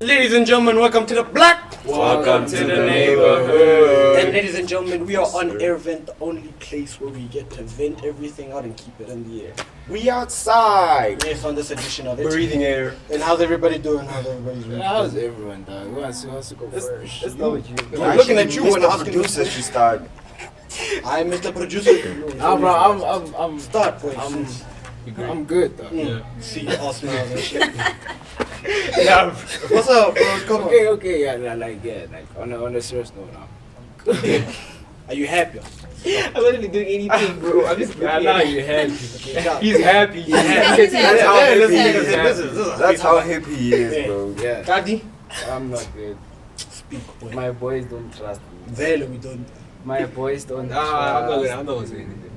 Ladies and gentlemen, welcome to the BLOK. Welcome to the neighborhood. And ladies and gentlemen, we are on AIRVENT, the only place where we get to vent everything out and keep it in the air. We outside. Yes, on this edition of it. Breathing air. And how's everybody doing? How's everybody's doing? How's everyone, dog? Who wants to go first? Let's start with you. I'm looking at you when Mr. asking Producer should start. I'm Mr. Producer. Nah, bro, I'm Start, boy. I'm good though. Yeah. See, all smiles and shit. Yeah. What's up, bro? Come on. Okay, yeah, like on a serious note now. Are you happy? I'm not really doing anything, bro. I'm just I know you happy. He's happy. He's happy. That's how hippie he is, bro. Yeah, Kadi? I'm not good. Speak, boy. My boys don't trust me. Vele, we don't. My boys don't trust. I'm not gonna say anything.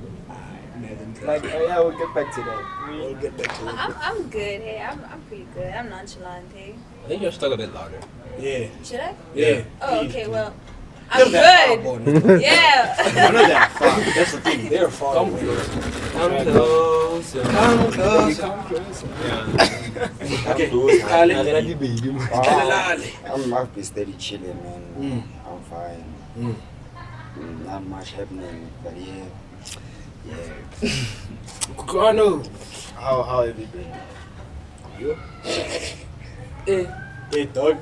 Like, yeah, we'll get back to that. We'll get back to it. I'm good. Hey, I'm pretty good. I'm nonchalant. Hey, I think you're stuck a bit louder. Yeah. should I? Yeah. Oh, okay. Well, They're I'm that far, good. boy. Yeah. We're not that far. That's the thing. They're far. Come away. Come closer. Come close. Yeah. Okay. I'm I've been steady chilling, man. I'm fine. Not much happening, but yeah. Chrono. How have you been? You? Hey, dog.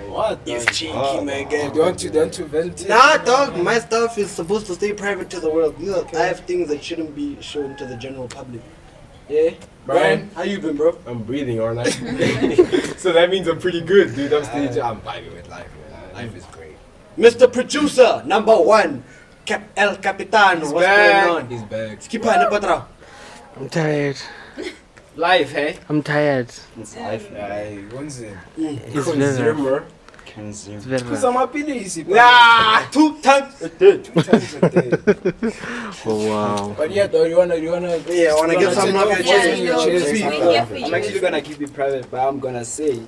What? It's dog? cheeky, man. Get Don't you vent? Nah, dog. My stuff is supposed to stay private to the world. You know, I have things that shouldn't be shown to the general public. Yeah. Brian, how you been, bro? I'm breathing, aren't I? So that means I'm pretty good, dude. I'm vibing with life, man. Life is great. Mr. Producer, number one. El Capitan, what's back. going on? He's back. Skipper ne patra. I'm tired. Life, hey? I'm tired. It's life, man. When's it? It's very Consumer. Consume. It's very Because I'm happy to see. Nah, 2 times a day. 2 times a day. Oh wow. But yeah, though, you wanna Yeah, I wanna get some nuggets. Yeah, Cheers, yo, cheers. we here for I'm you. actually gonna keep it private, but I'm gonna say,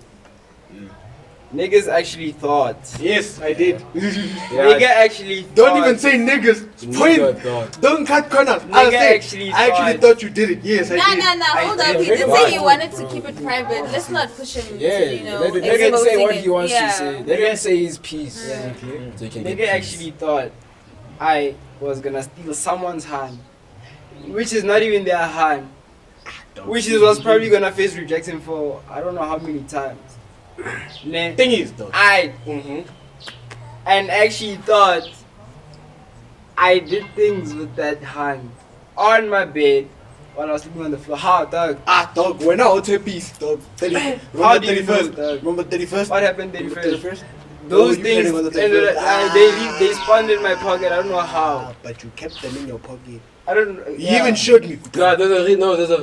niggas actually thought. Yes, I did. Nigga actually thought. Don't even say niggas. Point. Thought. Don't cut corners. Nigga I actually thought you did it. Yes, I Nah, did. hold I up. He did did very say he much. wanted to keep it private. Let's not push him Yeah, to, you know, let him say exposing what it. he wants Yeah. to say. Let him say his piece. So you can Nigga get actually thought I was gonna steal someone's hand, which is not even their hand, which was probably gonna face rejection for I don't know how many times. Nah, Thing is, though. and actually thought I did things with that hand on my bed while I was sleeping on the floor. How, dog? Dog, when I was peace, dog. How Remember do you know, 31st? dog? Remember 31st? What happened there Remember first? 31st? Those you things planning on the ended 31st? up, they spawned in my pocket. I don't know how. But you kept them in your pocket. I don't. You even showed me. No,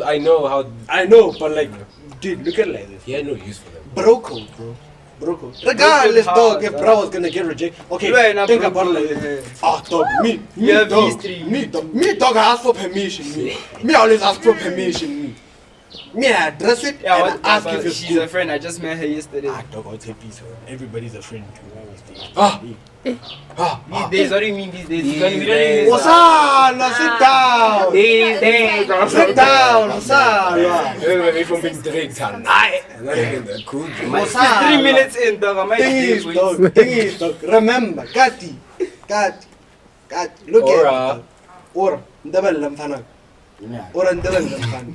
I know how. I know, but like, dude, look at it like this. He had no use for them. Bro code, bro. Bro code. Regardless, how, dog, if dog? bro was gonna get rejected. Okay, Right, now, think bro about it like code, this. Dog, me, Yeah, dog, history. me, dog, I ask for permission, me. Me, I always ask for permission, me. Me, I address it Yeah, and what, ask if it's she's a friend. I just met her yesterday. Dog, I'll take peace, bro. Everybody's a friend too. These days, what do you mean these days? We don't even What's up? Now sit down. These days, bro. Sit down. What's up? Everybody from Big Drake's hand. Cool. What's 3 minutes in, dog. I might Thing be is, dog. Remember, Kati, look Ora. at it. Dog. Ora, ndabella mfana. Ora ndabella mfana.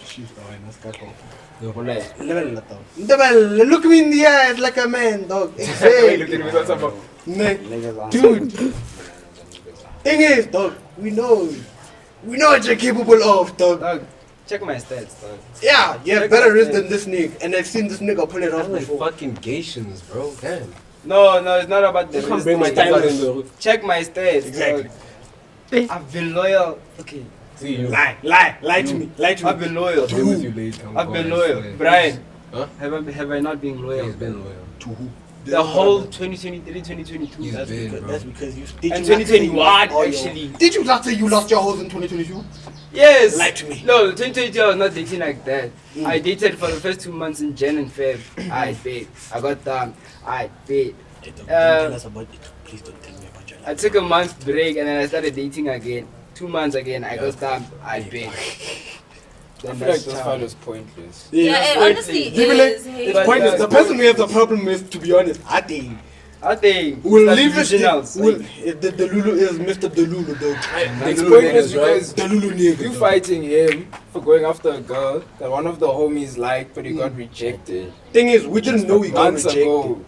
She's going, let's go. Ndabella, dog. Ndabella, look me in the eyes like a man, dog. Look Exactly. at me, that's about. Dude. Thing is, dog, we know what you're capable of, dog. Dog, check my stats, dog. Yeah, you have Check better my wrist stats. than this nigga, and I've seen this nigga pull it off I'm like before. fucking Gatians, bro. Damn. No, it's not about the I can't bring my wrist, time dog. in the. Check my stats, Exactly. dog. I've been loyal. Okay. See you. Lie to me, I've been loyal. I've been with you late. I've been loyal. Brian, Huh? have I not been loyal? He's been loyal. To who? The whole 2023, 2022. He's That's been, because, bro. that's because you. And 2021, Oh, actually. Did you not say you lost your hoes in 2022? Yes. Lie to me. No, 2022 I was not dating like that. I dated for the first 2 months in Jan and Feb. I paid. I got down. I paid. Don't tell us about it. Please don't tell me about your life. I took a month break and then I started dating again. 2 months again. I got down. I paid. I then feel like that's those child. fight was pointless. Yeah, it honestly People like, is. it's pointless. The person we have the problem with, to be honest, I think. I think We'll it's leave it. originals. The Lulu is Mr. Delulu, though. It's pointless because The Lulu nigga. you fighting him for going after a girl that one of the homies liked, but he got rejected. Thing is, we didn't know he got Months rejected. ago.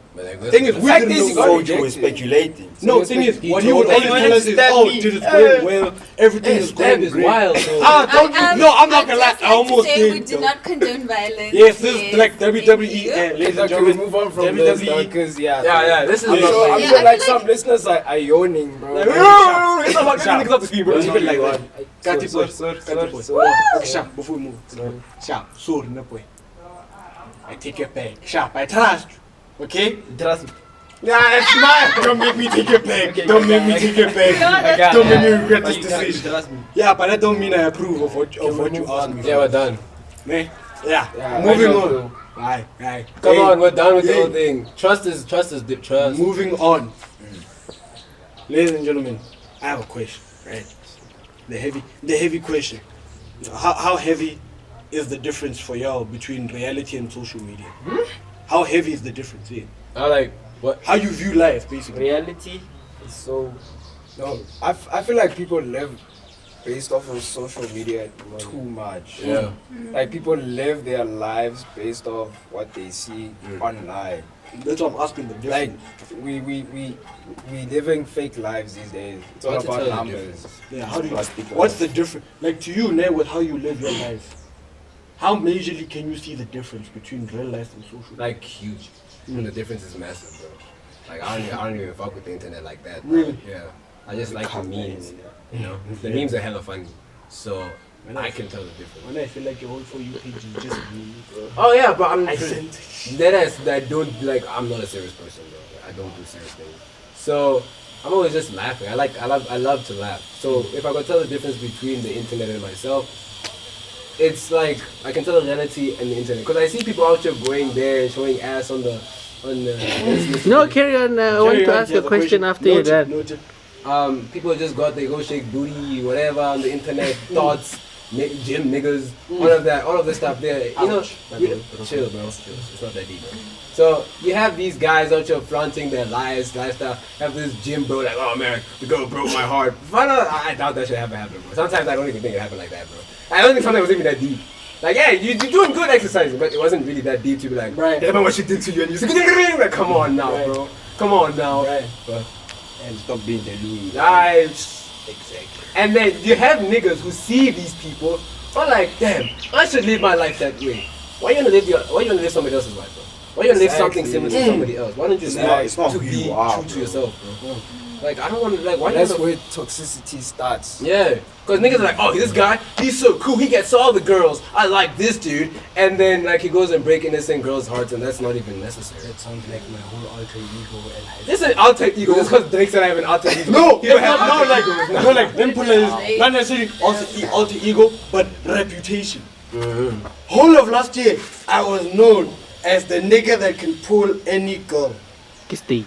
Thing is, we fact didn't is he know. got So rejected. you were speculating. No, thing is, what he would told always us. tell us is, Stab oh, me. dude, it's going well. Everything is going is great. wild, though. No, I'm not gonna lie. I almost say we did. do though. not condone violence. Yes, this is like WWE. Thank Ladies and Can we gentlemen, move on from this WWE. because Yeah, this is I'm Yeah. sure, I'm Yeah, sure I like feel some listeners are yawning, bro. Like, It's not about getting niggas up to speed, bro. Let's Keep keep it it like like that. Got it, boy. Sir, Got it, boy. sir. Okay, sharp, before we move. Sharp, sorry, no boy. I take it back. Sharp, I trust you. Okay? Trust me. Yeah, it's mine. Don't make me take it back. Okay, Don't make okay, me take it back. got Don't it. make me regret this You got it, decision. Trust me. Yeah, but that don't mean I approve of what you asked me. Yeah, we're done. Man. Yeah. Yeah, Moving I know, on. bro. Aye. Come Hey, on, we're done with the hey. whole thing. Trust is deep trust. Moving on. Ladies and gentlemen, I have a question, right? The heavy question. How heavy is the difference for y'all between reality and social media? How heavy is the difference? Yeah. I like what? How you view life, basically. Reality is so. No, I feel like people live based off of social media too much. Yeah. Like people live their lives based off what they see online. That's what I'm asking the Like difference. we living fake lives these days. It's all What's the about tell the numbers. difference? Yeah, how do you, Must be what's the difference? Like to you, now with how you live your life, how majorly can you see the difference between real life and social? Like huge. The difference is massive, bro. Like I don't even fuck with the internet like that. Really? Yeah. I just like the Come memes. in, You know, the memes are hella funny. So I can tell the difference. When I feel like your whole For You page is just me, bro. Oh yeah, but I'm I sent. I don't like. I'm not a serious person, bro. I don't do serious things. So I'm always just laughing. I love to laugh. So if I could tell the difference between the internet and myself, it's like I can tell the reality and the internet. Because I see people out here going there and showing ass on the. No, carry on. I want to ask a question after you're done. Noted. People just they go shake booty, whatever on the internet, thoughts, gym niggas, all of this stuff there. You know, chill, bro. It's not that deep, bro. So you have these guys out here flaunting their lifestyle. Have this gym bro like, oh man, the girl broke my heart. I doubt that should ever happen, bro. Sometimes I don't even think it happened like that, bro. I don't think sometimes it was even that deep. Like, yeah, you're doing good exercising, but it wasn't really that deep to be like, Right. remember what she did to you, and you're like, come on now, Right. bro. Come on now. Right. But, And stop being deluded. exactly. And then you have niggas who see these people are like, damn, I should live my life that way. Why you wanna live somebody else's life, bro? Why you wanna live something similar to somebody else? Why don't you It's not to who be you are, true to bro. yourself, bro? Like I don't wanna like why That's you where toxicity starts. yeah, because niggas are like, oh, this guy, he's so cool, he gets all the girls. I like this dude, and then like he goes and break innocent girls' hearts, and that's not even necessary. That sounds like my whole alter ego and I. This is an alter ego. Just because Drake said I have an alter ego. No, You don't it's have not, alter like, egos. no, like, them put it, not necessarily alter ego, but reputation. Whole of last year, I was known as the nigga that can pull any girl. Stage.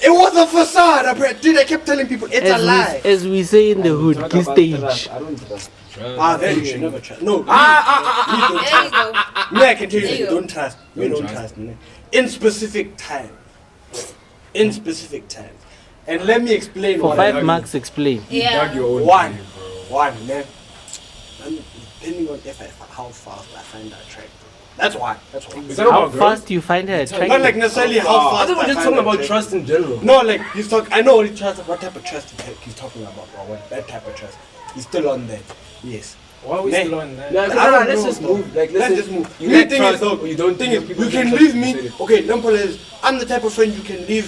It was a facade, dude. I kept telling people it's a lie. As we say in the hood, Talk kiss about stage. trust. I don't trust. Then you should never trust. No, There you go. me, I can tell you, There you go. don't trust. You don't trust me. In specific time. In specific time. And let me explain For what I 5 mean. marks, explain. Yeah. One, man. And depending on how fast I find that attractive. That's why. Is that How about girls? fast you find her Not attractive? like necessarily how I fast. thought we were just find talking her about attractive. trust in general. No, like he's talking. I know what type of trust he's talking about, bro. What that type of trust? He's still on there. Yes. Why are we Nay. still on that? No, I don't let's know, just bro. move. Like, Let's listen, just move. You The like thing trust, is, though, or you don't thing think is, people you can can trust leave you me. said it. Okay, number is I'm the type of friend you can leave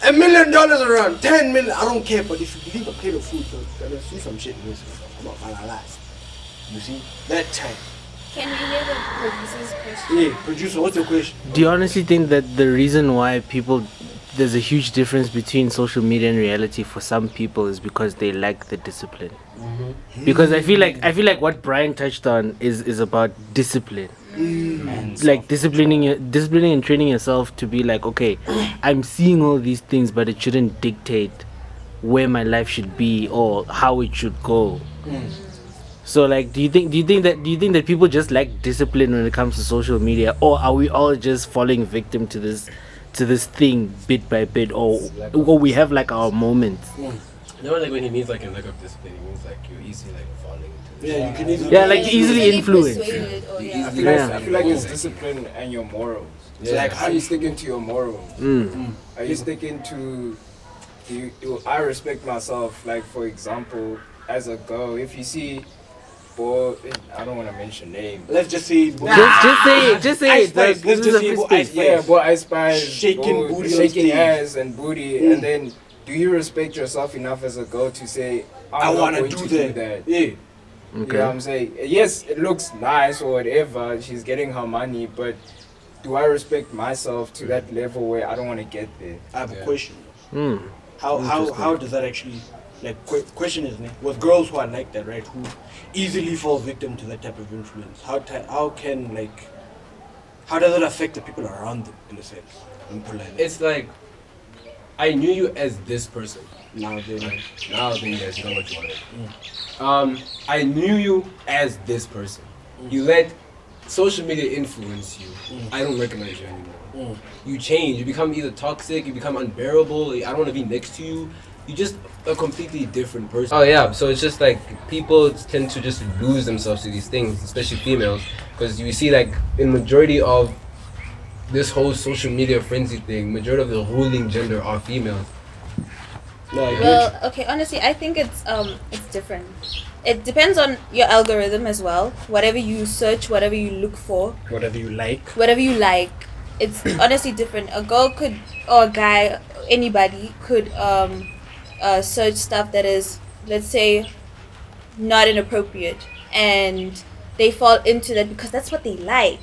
$1 million around, 10 million. I don't care, but if you leave a plate of food, you're gonna see some shit in this. I'm not gonna lie. You see that time. Can we hear the producer's question? Yeah, producer, what's your question? Do you honestly think that the reason why there's a huge difference between social media and reality for some people is because they lack the discipline? Because I feel like what Brian touched on is about discipline. And Like disciplining and training yourself to be like, okay, I'm seeing all these things, but it shouldn't dictate where my life should be or how it should go. So like, do you think that people just lack discipline when it comes to social media, or are we all just falling victim to this thing bit by bit, or we have like our moments? No, like when he means like a lack of discipline, he means like you're easily like falling into this. Yeah, you can easily. Yeah, like easily influenced. persuaded or, yeah. I feel like it's discipline and your morals. Yeah. So like, how you sticking to your morals? Mm. Are you sticking to? I respect myself. Like for example, as a girl, if you see, boy, I don't want to mention names. Let's just say. Just say it. Let's This is just a say free Ice space. Yeah, boy, I spy Shaking booty on shaking stage. ass and booty, and then do you respect yourself enough as a girl to say, I want to do that. Yeah. You know what I'm saying? Yes, it looks nice or whatever. She's getting her money, but do I respect myself to that level where I don't want to get there? I have a question. Mm. How does that actually, like, question is, with girls who are like that, right, who easily fall victim to that type of influence, how does it affect the people around them, in a sense, in politeness? It's like, I knew you as this person. Now then, Now then, you guys know what you want. I knew you as this person. You let social media influence you. I don't recognize you anymore. You change. You become either toxic. You become unbearable. I don't want to be next to you. You're just a completely different person. Oh yeah. So it's just like people tend to just lose themselves to these things, especially females, because you see like in majority of this whole social media frenzy thing, majority of the ruling gender are females. Well, okay, honestly, I think it's different. It depends on your algorithm as well. Whatever you search, whatever you look for, whatever you like. It's honestly different. A girl could, or a guy, anybody could search stuff that is, let's say, not inappropriate, and they fall into that because that's what they like.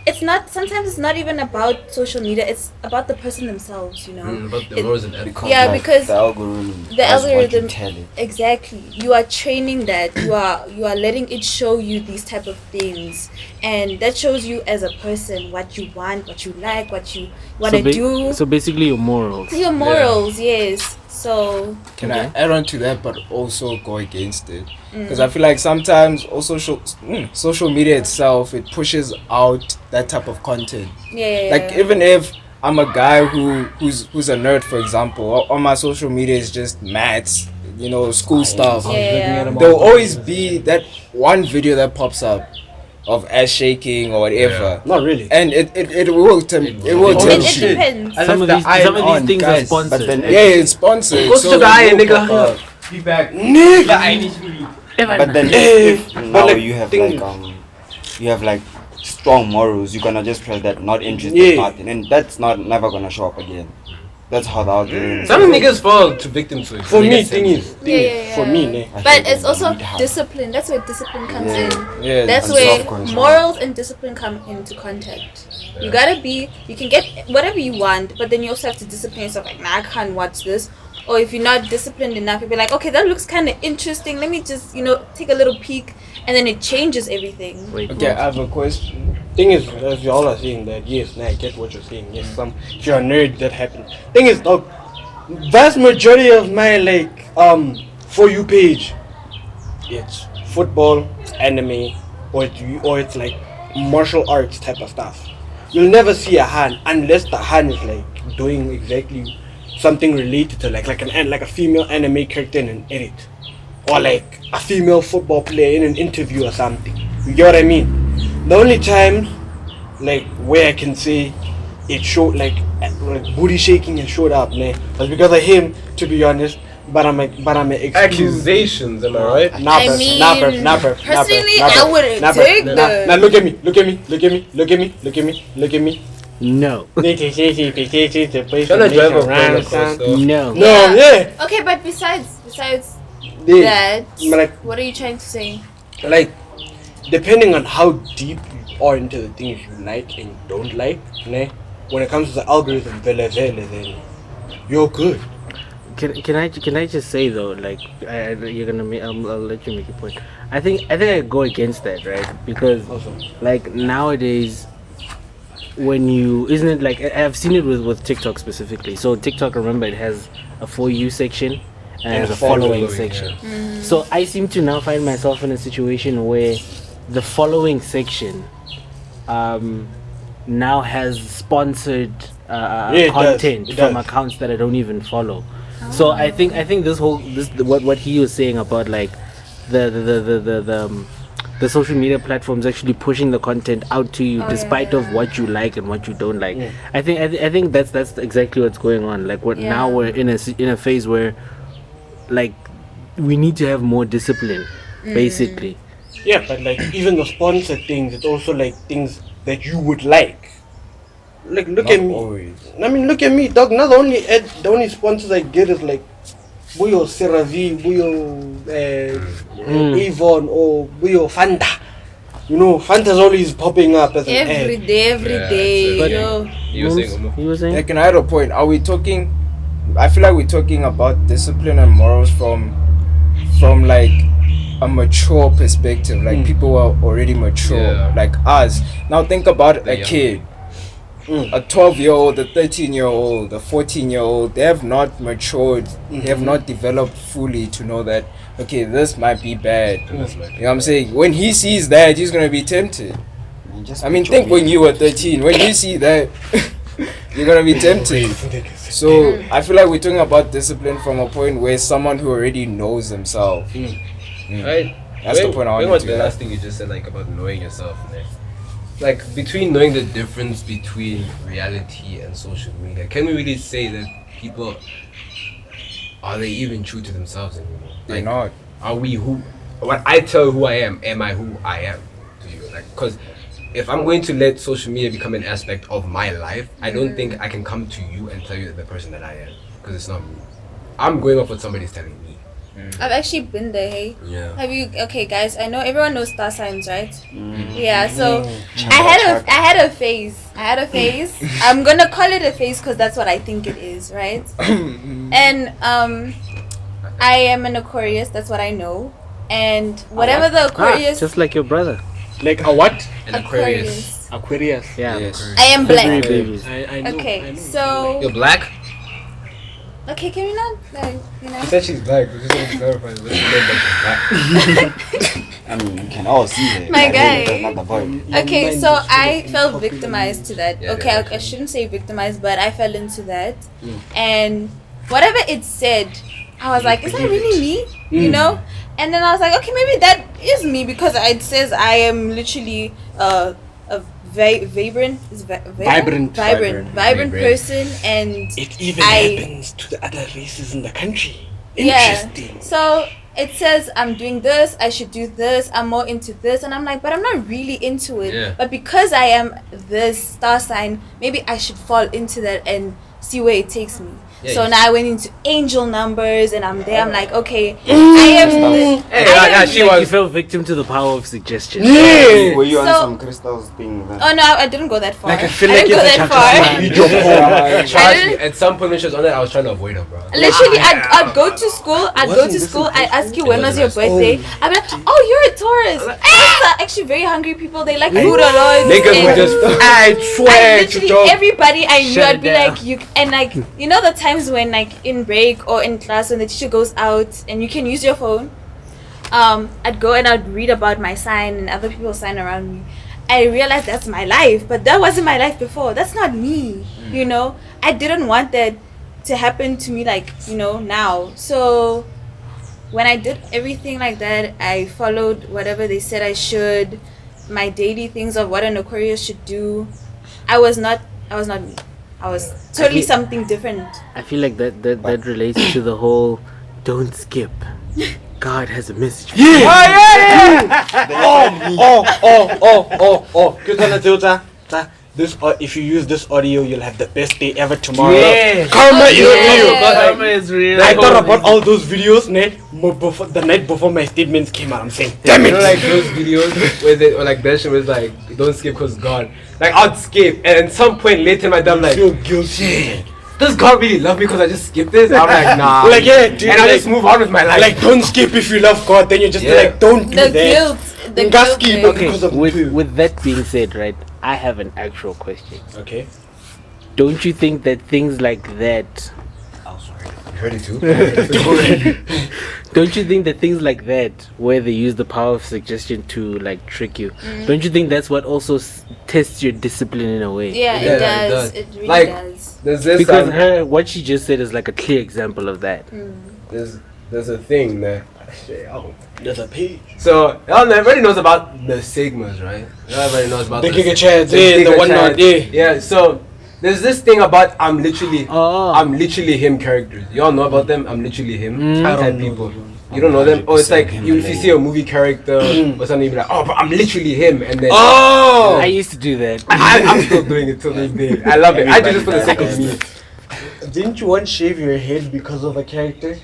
It's not, sometimes it's not even about social media, it's about the person themselves, you know. But the laws and ethics. Because the algorithm the does what you algorithm, tell it. exactly, you are training that, you are letting it show you these type of things, and that shows you as a person what you want, what you like, what you want to do. So basically your morals. Your morals, yes. So Can I add on to that, but also go against it? Because I feel like sometimes also social media itself, it pushes out that type of content. yeah. Like even if I'm a guy who's a nerd, for example, on my social media is just maths, you know, school stuff. Yeah. There'll always be that one video that pops up of ass shaking or whatever. Not really. And it will tempt It you. depends. Some of these things are sponsored. But then Yeah, it's sponsored. Go to the eye, it will nigga. pop up. Be back. But then if now like, you have thing- like strong morals, you're gonna just press that not interested, Yeah. nothing, and that's never gonna show up again. That's how the algorithm. Some niggas fall to victim to it. For They me, get thing sensitive. is, for me, ne, I But think it's they also need help. discipline. That's where discipline comes Yeah. in. Yeah, That's and where self-control. morals and discipline come into contact. You gotta be, you can get whatever you want, but then you also have to discipline yourself. Like, nah, I can't watch this. Or if you're not disciplined enough, you'll be like, okay, that looks kind of interesting. Let me just, take a little peek. And then it changes everything. Wait, Okay, I have a question. thing is, as you all are saying that, yes, I get what you're saying. Yes, if you're a nerd, that happens. Thing is, dog, vast majority of my For You page, it's football, anime, or it's like martial arts type of stuff. You'll never see a Han unless the Han is like doing exactly something related to like a female anime character in an edit, or like a female football player in an interview or something. You get what I mean? The only time like where I can say it showed like booty shaking and showed up, was because of him, to be honest. But I'm Accusations, am I right? Personally, I wouldn't take that. Now look at me. no. Trying to drive a plane across though. No. No, yeah. Okay, but besides Yeah. that, Like, what are you trying to say? like, depending on how deep you are into the things you like and don't like, when it comes to the algorithm, then you're good. Can I just say though, like, you're gonna make, I'll let you make your point. I think I go against that, right? Because like nowadays, isn't it like, I've seen it with TikTok specifically. So TikTok, remember, it has a For You section, and And has a a following following, section. So I seem to now find myself in a situation where the following section now has sponsored it does. content It from does. accounts that I don't even follow. So I think this what he was saying about like the social media platforms actually pushing the content out to you despite of what you like and what you don't like. I think that's exactly what's going on. Like now we're in a phase where like we need to have more discipline, basically. Yeah, but like even the sponsored things, it's also like things that you would like. Like look Not at me. always. I mean, look at me, dog. Now the only sponsors I get is like Buyo Serenity, Buyo Avon, or Buyo Fanta. You know, Fanta's always popping up as an Every ad. day, every Yeah, day. it's Yo. You were saying, Umu? You were saying? Like, and I had a point. Are we talking? I feel like we're talking about discipline and morals from like a mature perspective. Like people are already mature, Yeah. like us. Now think about The a young. kid, a 12-year-old, a 13-year-old, a 14-year-old. They have not matured. They have not developed fully to know that okay, this might be bad. You know what I'm saying? When he sees that, he's gonna be tempted. Man, just I mean, put your think when name. you were 13, when you see that, you're gonna be tempted. So I feel like we're talking about discipline from a point where someone who already knows themselves. Right. That's the point I wanted what's to the get. last thing you just said, like about knowing yourself, man? Like between knowing the difference between reality and social media, can we really say that people are they even true to themselves anymore? They're Like, not. are we who? When I tell who I am I who I am to you? Like, because if I'm going to let social media become an aspect of my life, I don't think I can come to you and tell you the person that I am, because it's not me. I'm going off what somebody's telling me. I've actually been there, hey. Yeah. Have you? Okay, guys. I know everyone knows star signs, right? Mm. Yeah. So Chaka, I had a phase. I'm gonna call it a phase because that's what I think it is, right? And I am an Aquarius. That's what I know. And whatever the Aquarius, Just like your brother. Like a what? An Aquarius. Aquarius. Yeah. Yes. I am February black. babies. I know. Okay, so You're black? okay, can we not like you know? She said she's black. We just want to clarify. But she meant that she's black. I mean, you can all see that. My That guy. That's not the point. Okay, so I felt victimized to that. Yeah, Okay, yeah. I shouldn't say victimized, but I fell into that. And whatever it said, I was like, is that really me? You know? And then I was like, okay, maybe that is me because it says I am literally a vibrant Vibrant. person, and It even I- happens to the other races in the country. yeah. Interesting. So it says I'm doing this, I should do this, I'm more into this, and I'm like, but I'm not really into it. Yeah. But because I am this star sign, maybe I should fall into that and see where it takes me. Yeah, So you- now I went into angel numbers, and I'm there. I'm like, okay, I am. Hey, I am she Like you was. fell victim to the power of suggestion. Yeah. Were you on So- some crystals thing? Then? Oh no, I didn't go that far. Like, I feel I like didn't go it's a that chakra. far. Trust me, at some point when she was on it, I was trying to avoid her, bro. Literally, I'd go to school. I'd ask you when was your birthday. I'd be like, oh, you're a Taurus. Taurus are actually very hungry people. They like food a lot. Niggas would and just. I swear I to literally God. everybody I knew, Shut I'd it be down. like, you and like you know the times when like in break or in class when the teacher goes out and you can use your phone. I'd go and I'd read about my sign and other people's sign around me. I realized that's my life, but that wasn't my life before. That's not me, you know. I didn't want that to happen to me, like you know now. So when I did everything like that, I followed whatever they said I should. My daily things of what an Aquarius should do. I was not me. I was totally something different. I feel like that relates to the whole don't skip. God has a message. For you. This if you use this audio, you'll have the best day ever tomorrow. Yeah. Karma is Yeah. real. Karma is real. I thought about all those videos, the night before my statements came out. I'm saying, damn You know, it. like those videos where they, or like that shit was like, don't skip because God. Like, I'd skip, and at some point later in my day, I'm like, feel guilty. does God really love me because I just skipped this? I'm like, nah. Like, yeah, dude, and I like- just move on with my life. Like, don't skip if you love God. Then you just be Yeah. like, don't do The that. guilt. The Nga guilt. skip, thing. okay. because of With you. with that being said, right, I have an actual question. Okay. Don't you think that things like that Heard it too. Don't you think that things like that, where they use the power of suggestion to like trick you, don't you think that's what also tests your discipline in a way? Yeah, Yeah, it does. it It really Like- does. There's this. Because what she just said is like a clear example of that. There's a thing that. There's a page. So everybody knows about the sigmas, right? Everybody knows about The the Giga Chads, the yeah, the Giga whatnot, Chads. yeah. Yeah. So there's this thing about I'm literally Oh. him characters. Y'all know about them? I'm literally him I type don't know people. those ones. You don't know them? Oh, it's like him if you see a movie character or something, you be like, oh, but I'm literally him, and then Oh! I used to do that. I'm still doing it till this day. I love it. I do this for the sake of me. Didn't you once shave your head because of a character?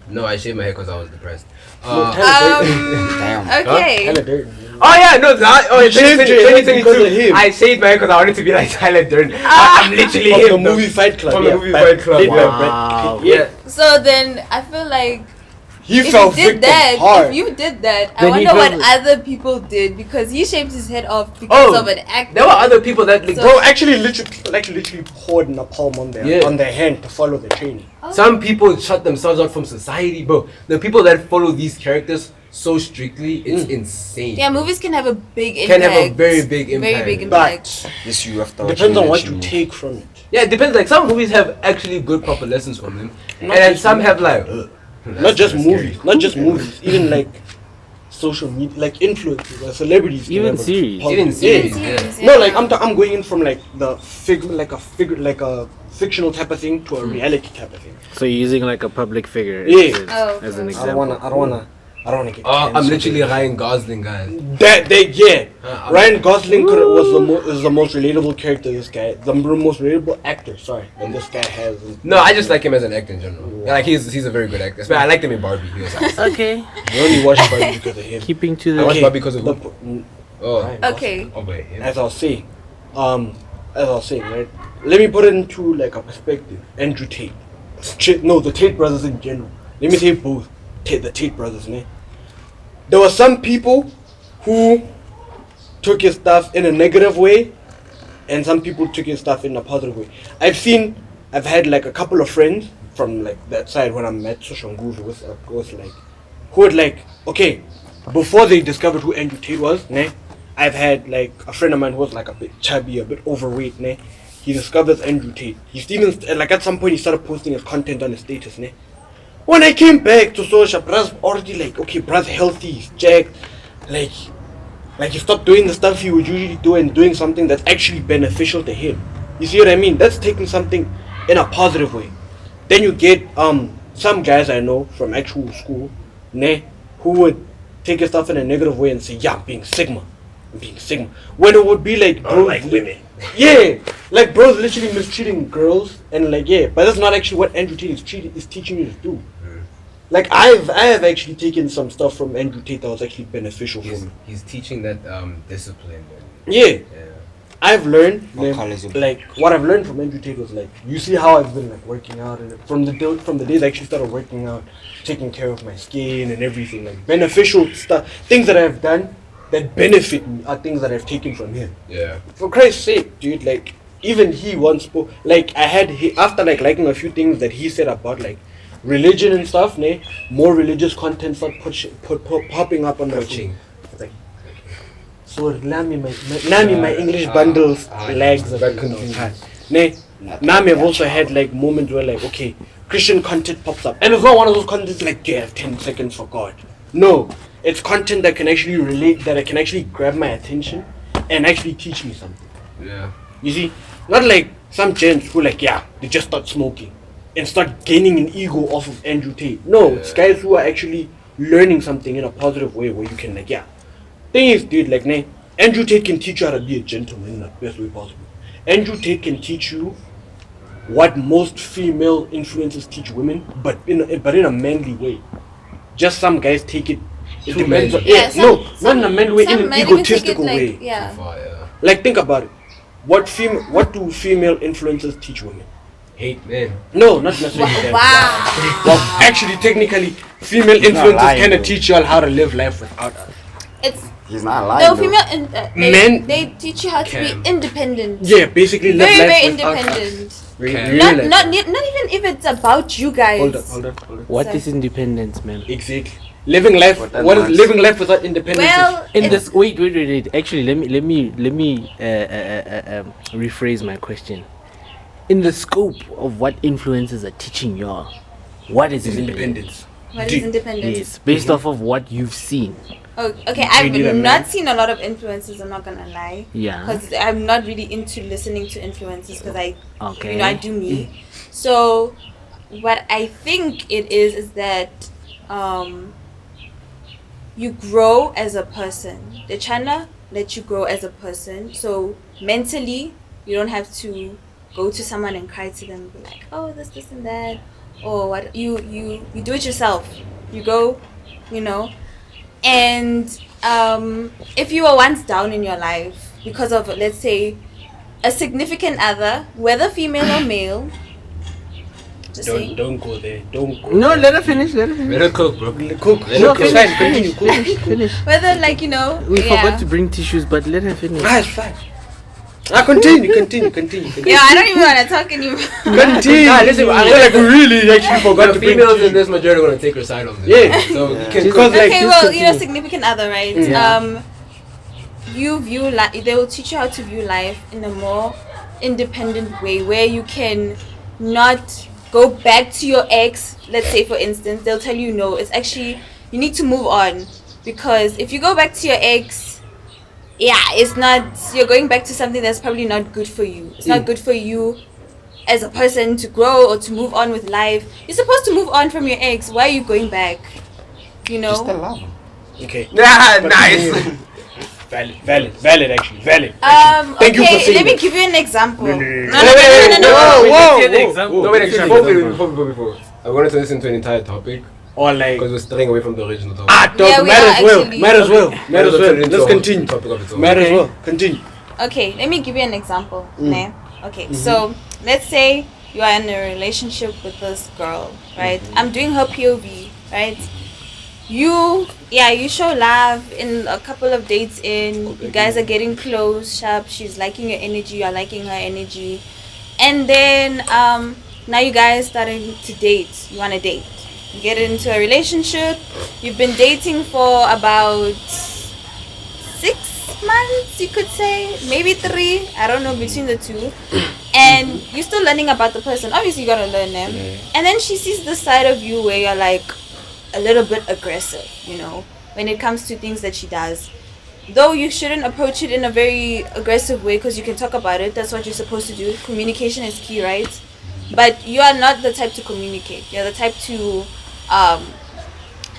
No, I shaved my hair because I was depressed. Damn. Okay. Hella dirt. Oh yeah, no, You shaved your head because of him. I shaved my hair because I wanted to be like Tyler Durden. I'm literally From him. the though. movie Fight Club. From the yeah, movie but Fight Club, played by wow. Brad Pitt. Yeah. So then I feel like He if fell you did victim that, hard. if you did that, I Then he wonder what fell- other people did because he shaved his head off because Oh, of an actor. There were other people that like, So- Bro, actually, literally poured napalm on their hand to follow the training. some people shut themselves out from society, bro. The people that follow these characters so strictly, it's insane. Yeah, movies can have a big Can impact. have a very big impact. Very big impact. But This you have to depends on what watch you it. take from it. Yeah, it depends. Like some movies have actually good proper lessons from them, and Not then just some movies. have like Not just movies, not just movies, even like social media, like influencers, like celebrities. can Even have a series. positive- Even series. Yeah. Yeah. Serious, No, yeah. like I'm going in from like the like a fictional type of thing to a reality type of thing. So you're using like a public figure Yeah. as an Oh, example. I don't wanna get. Oh, I'm cancelled. literally Ryan Gosling, guys. Yeah. I'm- Ryan Gosling is the most relatable character. This guy, the most relatable actor. Sorry, that this guy has. No, I just like him as an actor in general. Yeah, like he's a very good actor. I liked him in Barbie. He was awesome. Okay. We only watched Barbie because of him. Keeping to I the watched Barbie because of the- who? Oh, Ryan Gosling. Okay. oh, wait, him. As I was saying, right? Let me put it into like a perspective. Andrew Tate. No, the Tate brothers in general. Let me say both. The Tate brothers, man. There were some people who took his stuff in a negative way, and some people took his stuff in a positive way. I've had like a couple of friends from like that side when I met Social Nguvu was like, who would like, okay, before they discovered who Andrew Tate was, ne, I've had like a friend of mine who was like a bit chubby, a bit overweight, ne. He discovers Andrew Tate. He's even like at some point he started posting his content on his status, ne. When I came back to social, bruh's already like, okay, bruh's healthy, he's jacked, like he stopped doing the stuff he would usually do and doing something that's actually beneficial to him. You see what I mean? That's taking something in a positive way. Then you get some guys I know from actual school, ne, who would take his stuff in a negative way and say, yeah, I'm being Sigma. When it would be like, bro, like women. Yeah, like bro's literally mistreating girls and like but that's not actually what Andrew Tate is teaching you to do. Like I have actually taken some stuff from Andrew Tate that was actually beneficial for me. He's teaching that discipline. Yeah, Yeah. I've learned What color is it? like what I've learned from Andrew Tate was like, you see how I've been like working out and from the days I actually started working out, taking care of my skin and everything, like beneficial stuff, things that I've done that benefit me are things that I've taken from him. Yeah. For Christ's sake, dude, like even he once spoke, like after like liking a few things that he said about like religion and stuff, ne, more religious content started popping up on my Coaching. phone. Like, so Nami my English bundles lags a bit, ne. Nami have also had like moments where like, okay, Christian content pops up, and it's not one of those contents like you have 10 seconds for God. No, it's content that can actually relate, that I can actually grab my attention and actually teach me something. Yeah. You see, not like some gents who like, yeah, they just start smoking and start gaining an ego off of Andrew Tate. No, it's guys who are actually learning something in a positive way where you can like, yeah. Thing is, dude, like, nah, Andrew Tate can teach you how to be a gentleman in the best way possible. Andrew Tate can teach you what most female influencers teach women, but in a manly way. Just some guys take it. It Too depends on, manly. yeah, no, not in a manly way, in an might even take it, egotistical like, way. Yeah. Fire. Like, think about it. What do female influencers teach women? Hate men. No, not necessarily that. Wow. Well, actually, technically, female not influencers lying, kind of though. teach you all how to live life without us. It's He's not lying. no though. female. Men They teach you how to can. be independent. Yeah, basically live Very, life very without us. independent. Really Not like not that. not even if it's about you guys. Hold on. What Sorry. is independence, man? Exactly. Living life. What What is advice? living life without independence? Well, In it's- this, wait. Actually, let me rephrase my question. In the scope of what influencers are teaching y'all, what is is independence? independence. what Do- is independence? Yes, based off of what you've seen. Oh, okay, you need a I've man? not seen a lot of influencers. I'm not gonna lie. Yeah. Because I'm not really into listening to influencers because Okay. you know, I do me. So, what I think it is that you grow as a person. They're trying to let you grow as a person. So mentally, you don't have to go to someone and cry to them and be like, oh, this and that, or what. You do it yourself. You go, you know. And if you were once down in your life because of, let's say, a significant other, whether female or male, just saying, Don't go there. Don't go. No, there. let her finish. Let her finish. Let her cook, bro. Cook. No, It's fine. Continue. finish. whether like, you know, We yeah. forgot to bring tissues, but let her finish. Ah, it's fine. Continue. Yeah, I don't even want to talk anymore. Continue. Nah, listen, I feel like we really actually forgot The to bring females in tea. this majority are gonna take her side on this. Yeah. So you Yeah. can Because like Okay, just well, you know, continue. significant other, right? Yeah. You view life. They will teach you how to view life in a more independent way, where you can not go back to your ex. Let's say, for instance, they'll tell you no. It's actually you need to move on, because if you go back to your ex, yeah, it's not. You're going back to something that's probably not good for you. It's not good for you as a person to grow or to move on with life. You're supposed to move on from your ex. Why are you going back? You know. Just love. okay. Yeah, nice. Valid actually. Valid. Thank you for okay, saying let me that. give you an example. No, no, Wait, no, no, no, no. whoa. No, wait, before. I wanted to listen to an entire topic Or like because we're straying away from the original topic. dog, Yeah, we might are as well. actually. Might as well. turn it into Let's a continue. topic of its own. Might as well. Continue. Okay, let me give you an example. Nah? Okay, so let's say you are in a relationship with this girl, right? I'm doing her POV, right? You show love in a couple of dates in. You guys are getting close, sharp. She's liking your energy. You're liking her energy, and then now you guys starting to date. You want to date. You get into a relationship. You've been dating for about 6 months, you could say, maybe 3. I don't know, between the two. And you're still learning about the person. Obviously, you gotta learn them. And then she sees the side of you where you're like a little bit aggressive, you know, when it comes to things that she does. Though you shouldn't approach it in a very aggressive way, because you can talk about it. That's what you're supposed to do. Communication is key, right? But you are not the type to communicate. You're the type to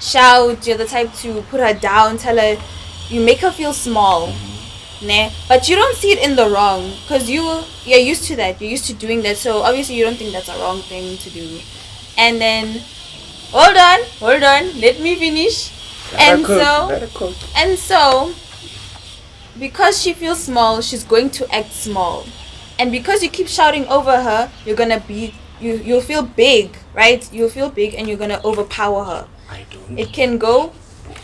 shout. You're the type to put her down, tell her, you make her feel small. Nah? But you don't see it in the wrong, because you're used to that. You're used to doing that. So obviously you don't think that's a wrong thing to do. And then hold on, let me finish. And so because she feels small, she's going to act small. And because you keep shouting over her, you're gonna you'll feel big, right? You'll feel big and you're gonna overpower her. I don't. It can go,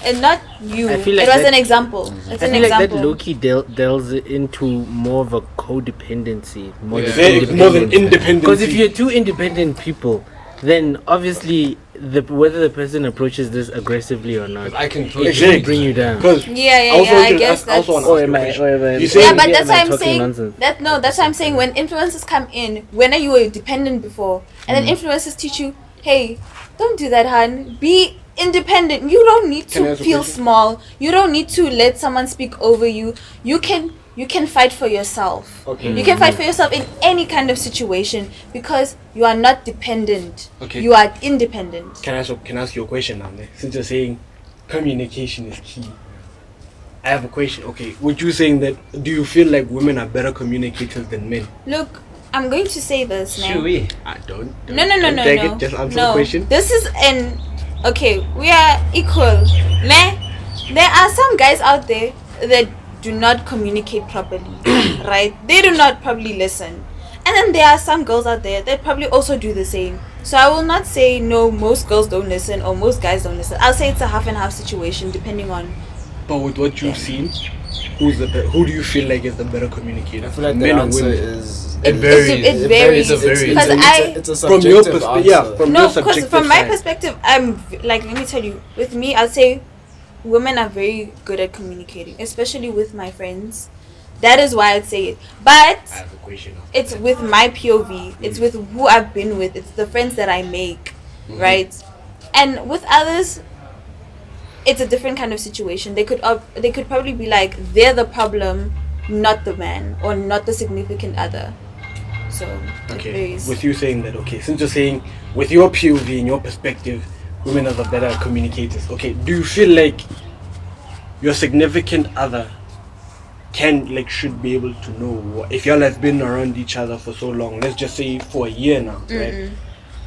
and not you. I feel like it was that- an example. It's I an feel like that example. low-key delves into more of a codependency, more Yeah. Very more than independent. Because if you're two independent people, then obviously whether the person approaches this aggressively or not, I can it totally should bring you down. Because Yeah, also I wanted to guess ask- that's. also Or wanna am I? ask Or am I? You say- Yeah, but am that's I why I'm talking saying nonsense? that's why I'm saying when influencers come in, when you were dependent before, and then influencers teach you, hey, don't do that, hun. Be independent. You don't need Can I to ask a feel question? small. You don't need to let someone speak over you. You can fight for yourself. Okay. You can fight for yourself in any kind of situation because you are not dependent. Okay. You are independent. Can I ask you a question now? Ne? Since you're saying communication is key, I have a question. Okay, would you saying that? Do you feel like women are better communicators than men? Look, I'm going to say this now. Should we? I don't. No. Take it. Just answer the question. This is okay. We are equal. Nah, there are some guys out there that do not communicate properly, right? They do not probably listen, and then there are some girls out there that probably also do the same. So I will not say no. Most girls don't listen, or most guys don't listen. I'll say it's a half and half situation, depending on. But with what you've seen, who do you feel like is the better communicator? I feel like the men or answer women? is It varies. varies. It's a very- Because It's a From your subjective perspective, answer. yeah, from no, your because subjective from my side. perspective, like, let me tell you, with me, I'd say women are very good at communicating, especially with my friends. That is why I'd say it. But I have a question. it's with my POV. It's with who I've been with. It's the friends that I make, right? And with others, it's a different kind of situation. They could probably be like, they're the problem, not the man or not the significant other. So it Okay, varies. with you saying that, okay, since you're saying with your POV and your perspective, women are the better communicators. Okay, do you feel like your significant other should be able to know if y'all have been around each other for so long? Let's just say for a year now, right?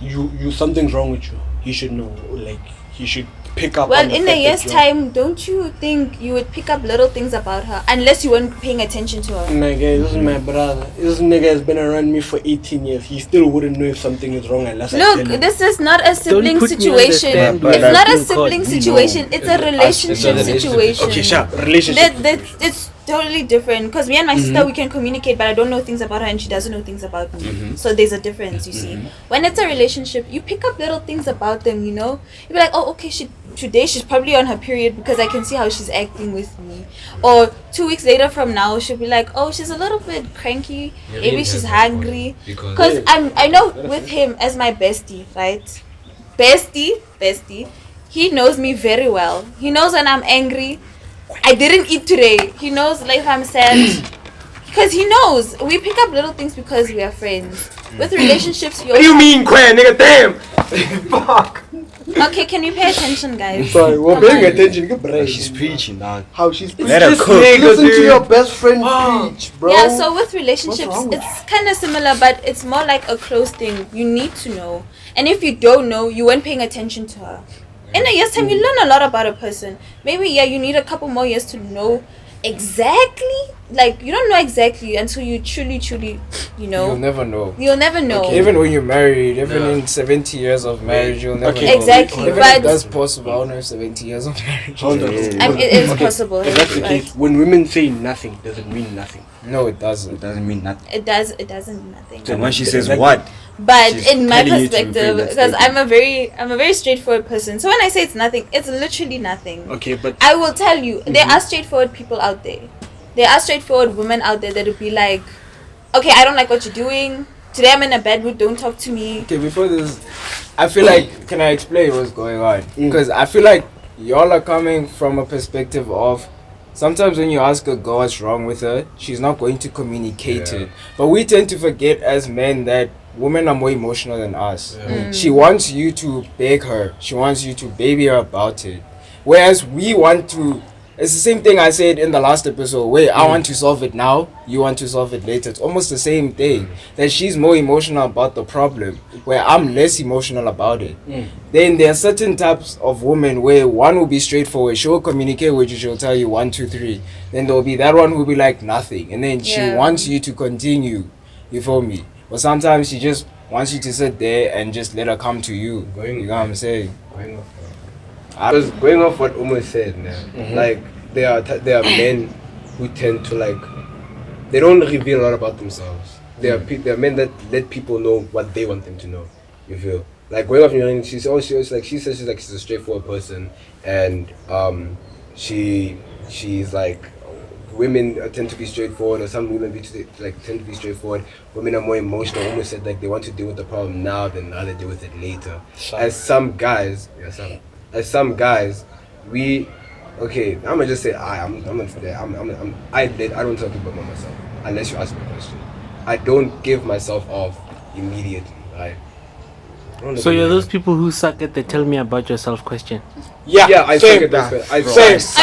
You something's wrong with you. He should know. Like he should pick up. Well, on the in a fact year's that you're- time, don't you think you would pick up little things about her unless you weren't paying attention to her? My guy, this is my brother. This nigga has been around me for 18 years. He still wouldn't know if something is wrong unless I tell Look, him. this is not a sibling put me on the situation. stand, but It's like not a in court, sibling we know. situation. It's a relationship relationship. situation. Okay, sure. Relationship. It's totally different. Because me and my sister, we can communicate, but I don't know things about her and she doesn't know things about me. So there's a difference, you see. When it's a relationship, you pick up little things about them, you know? You'll be like, oh, okay, today she's probably on her period because I can see how she's acting with me. Or 2 weeks later from now, she'll be like, oh, she's a little bit cranky. Maybe she's hungry. Because I know with him as my bestie, right? Bestie. He knows me very well. He knows when I'm angry. I didn't eat today. He knows like if I'm sad. Because he knows. We pick up little things because we are friends. With relationships, What do you mean, Quinn, nigga? Damn. Fuck. Okay, can you pay attention, guys? Sorry, we're Come paying on. attention. Good break. She's preaching, dog. How she's Let her cook. Listen to your best friend preach, bro. Yeah, so with relationships, wrong with it's kind of similar, but it's more like a close thing. You need to know. And if you don't know, you weren't paying attention to her. In a year's time, you learn a lot about a person. Maybe, yeah, you need a couple more years to know exactly. Like, you don't know exactly until you truly, you know. You'll never know. You'll never know. Even when you're married, even in 70 years of marriage, you'll never Okay. know. Exactly, Even but- if that's possible, I don't know if 70 years of marriage. Hold on. It is possible. If that's the right? case, when women say nothing, does it mean nothing? No, it It doesn't. doesn't mean nothing. It doesn't nothing. So when she says Exactly. what, But she's in my telling you to perspective, repeat that because statement. I'm a very straightforward person. So when I say it's nothing, it's literally nothing. Okay, but I will tell you, there are straightforward people out there. There are straightforward women out there that will be like, okay, I don't like what you're doing. Today I'm in a bad mood. Don't talk to me. Okay, before this, I feel like, can I explain what's going on? Because I feel like y'all are coming from a perspective of, sometimes when you ask a girl what's wrong with her, she's not going to communicate it. But we tend to forget as men that women are more emotional than us. She wants you to beg her. She wants you to baby her about it. Whereas we want to... It's the same thing I said in the last episode where I want to solve it now, you want to solve it later. It's almost the same thing. That she's more emotional about the problem, where I'm less emotional about it. Then there are certain types of women where one will be straightforward. She'll communicate with you, she'll tell you 1, 2, 3. Then there'll be that one who will be like nothing. And then she Yeah. wants you to continue. You feel me? But sometimes she just wants you to sit there and just let her come to you. You know what I'm saying? Because going off what Umar said, man, like there are men who tend to like, they don't reveal a lot about themselves. There are men that let people know what they want them to know. You feel like going off in your end, she says she's a straightforward person, and she's like, women tend to be straightforward, or some women tend to be straightforward. Women are more emotional. Almost said like they want to deal with the problem now than rather deal with it later. As some guys, we, okay, I'm gonna just say I don't tell people about myself unless you ask me a question. I don't give myself off immediately, right? So you're those people who suck at the tell me about yourself question. Yeah, I same, suck at that. bruh. I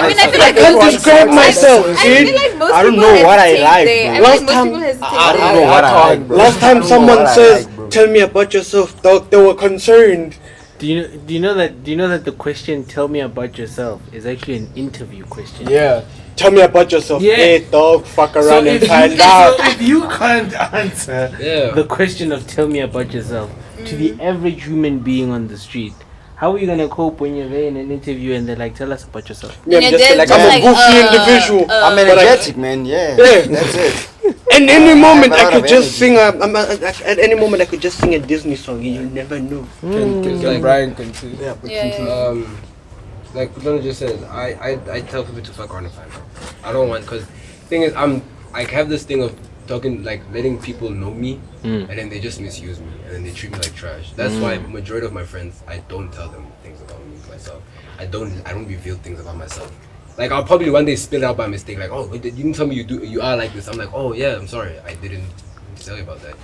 I mean, I feel like can't most describe people- myself, I dude. feel like most I don't people know what I hesitate like, there. bro. I feel like Last most time- people hesitate I don't there. know what I like, bro. Last time I don't know someone what I says, like, bro. "Tell me about yourself," dog, they were concerned. Do you know that the question "tell me about yourself" is actually an interview question? Yeah. Tell me about yourself. Yeah. Hey, dog, fuck So around and find out. if you can't answer Yeah. the question of "tell me about yourself" to the average human being on the street, how are you gonna cope when you're there in an interview and they're like, "Tell us about yourself"? Me, I'm Yeah, just they're like, just I'm a like, goofy individual. I'm But energetic, man. Yeah, Yeah. that's it. And any moment I have a I lot could of just energy. sing at any moment I could just sing a Disney song. You never know. Can Brian continue? Yeah, but Yeah, continue. yeah. Like Luna just said, I tell people to fuck around and find out. I don't want, because thing is, I have this thing of talking, like letting people know me, and then they just misuse me, and then they treat me like trash. That's why majority of my friends, I don't tell them things about me myself. I don't reveal things about myself. Like I'll probably one day spill it out by mistake, like, oh, wait, you didn't tell me you are like this. I'm like, oh yeah, I'm sorry, I didn't tell you about that.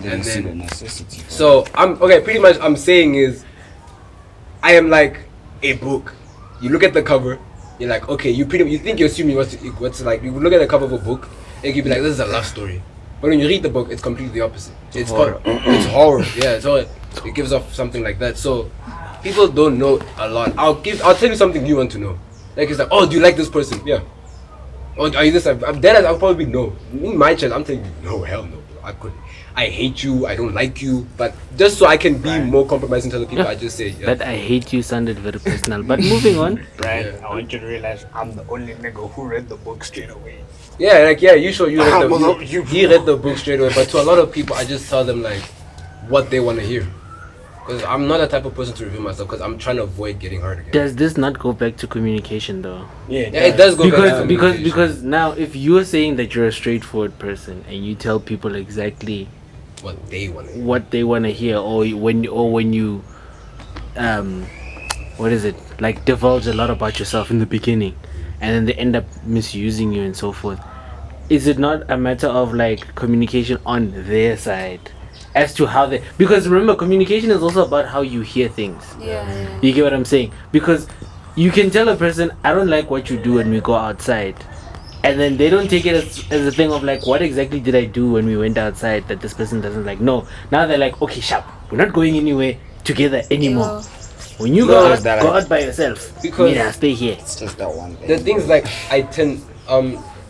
And see the then necessity. so I'm okay. Pretty much, I'm saying is, I am like a book. You look at the cover, you're like, okay, you think you're assuming what's like. You look at the cover of a book, and you'd be like, this is a love story. But when you read the book, it's completely the opposite. It's horror. It's horror. Yeah, so it gives off something like that. So people don't know a lot. I'll tell you something you want to know. Like it's like, oh, do you like this person? Yeah. Oh, are you this? I'm dead. I'll probably no. In my chest, I'm telling you, no, hell no, bro. I couldn't. I hate you. I don't like you. But just so I can be more compromising to other people, I just say yeah. That I hate you sounded very personal. But moving on. Brian, I want you to realize I'm the only nigga who read the book straight away. Yeah, like yeah, you he read the book straight away. But to a lot of people, I just tell them like what they want to hear. Because I'm not the type of person to reveal myself. Because I'm trying to avoid getting hurt again. Does this not go back to communication though? Yeah, It does go back to Because now if you're saying that you're a straightforward person and you tell people exactly what they want to hear, or when you what is it, like divulge a lot about yourself in the beginning and then they end up misusing you and so forth, is it not a matter of like communication on their side as to how they, because remember, communication is also about how you hear things. Yeah. You get what I'm saying? Because you can tell a person, I don't like what you do when we go outside, and then they don't take it as a thing of like, what exactly did I do when we went outside that this person doesn't like? No, now they're like, okay, sharp, we're not going anywhere together anymore. When you go out by yourself, because yeah, stay here. It's just that one thing. The things like I tend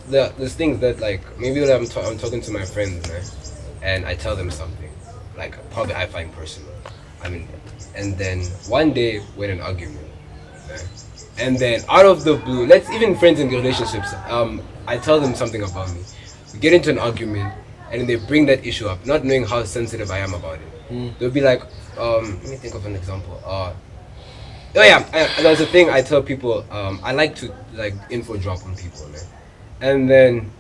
there's things that like maybe when I'm talking to my friends, man, and I tell them something like probably I find personal. I mean, and then one day we're in an argument, man, and then out of the blue, let's even friends in relationships, I tell them something about me. We get into an argument, and then they bring that issue up, not knowing how sensitive I am about it. They'll be like, let me think of an example. There's a thing I tell people. I like to like info drop on people, man. And then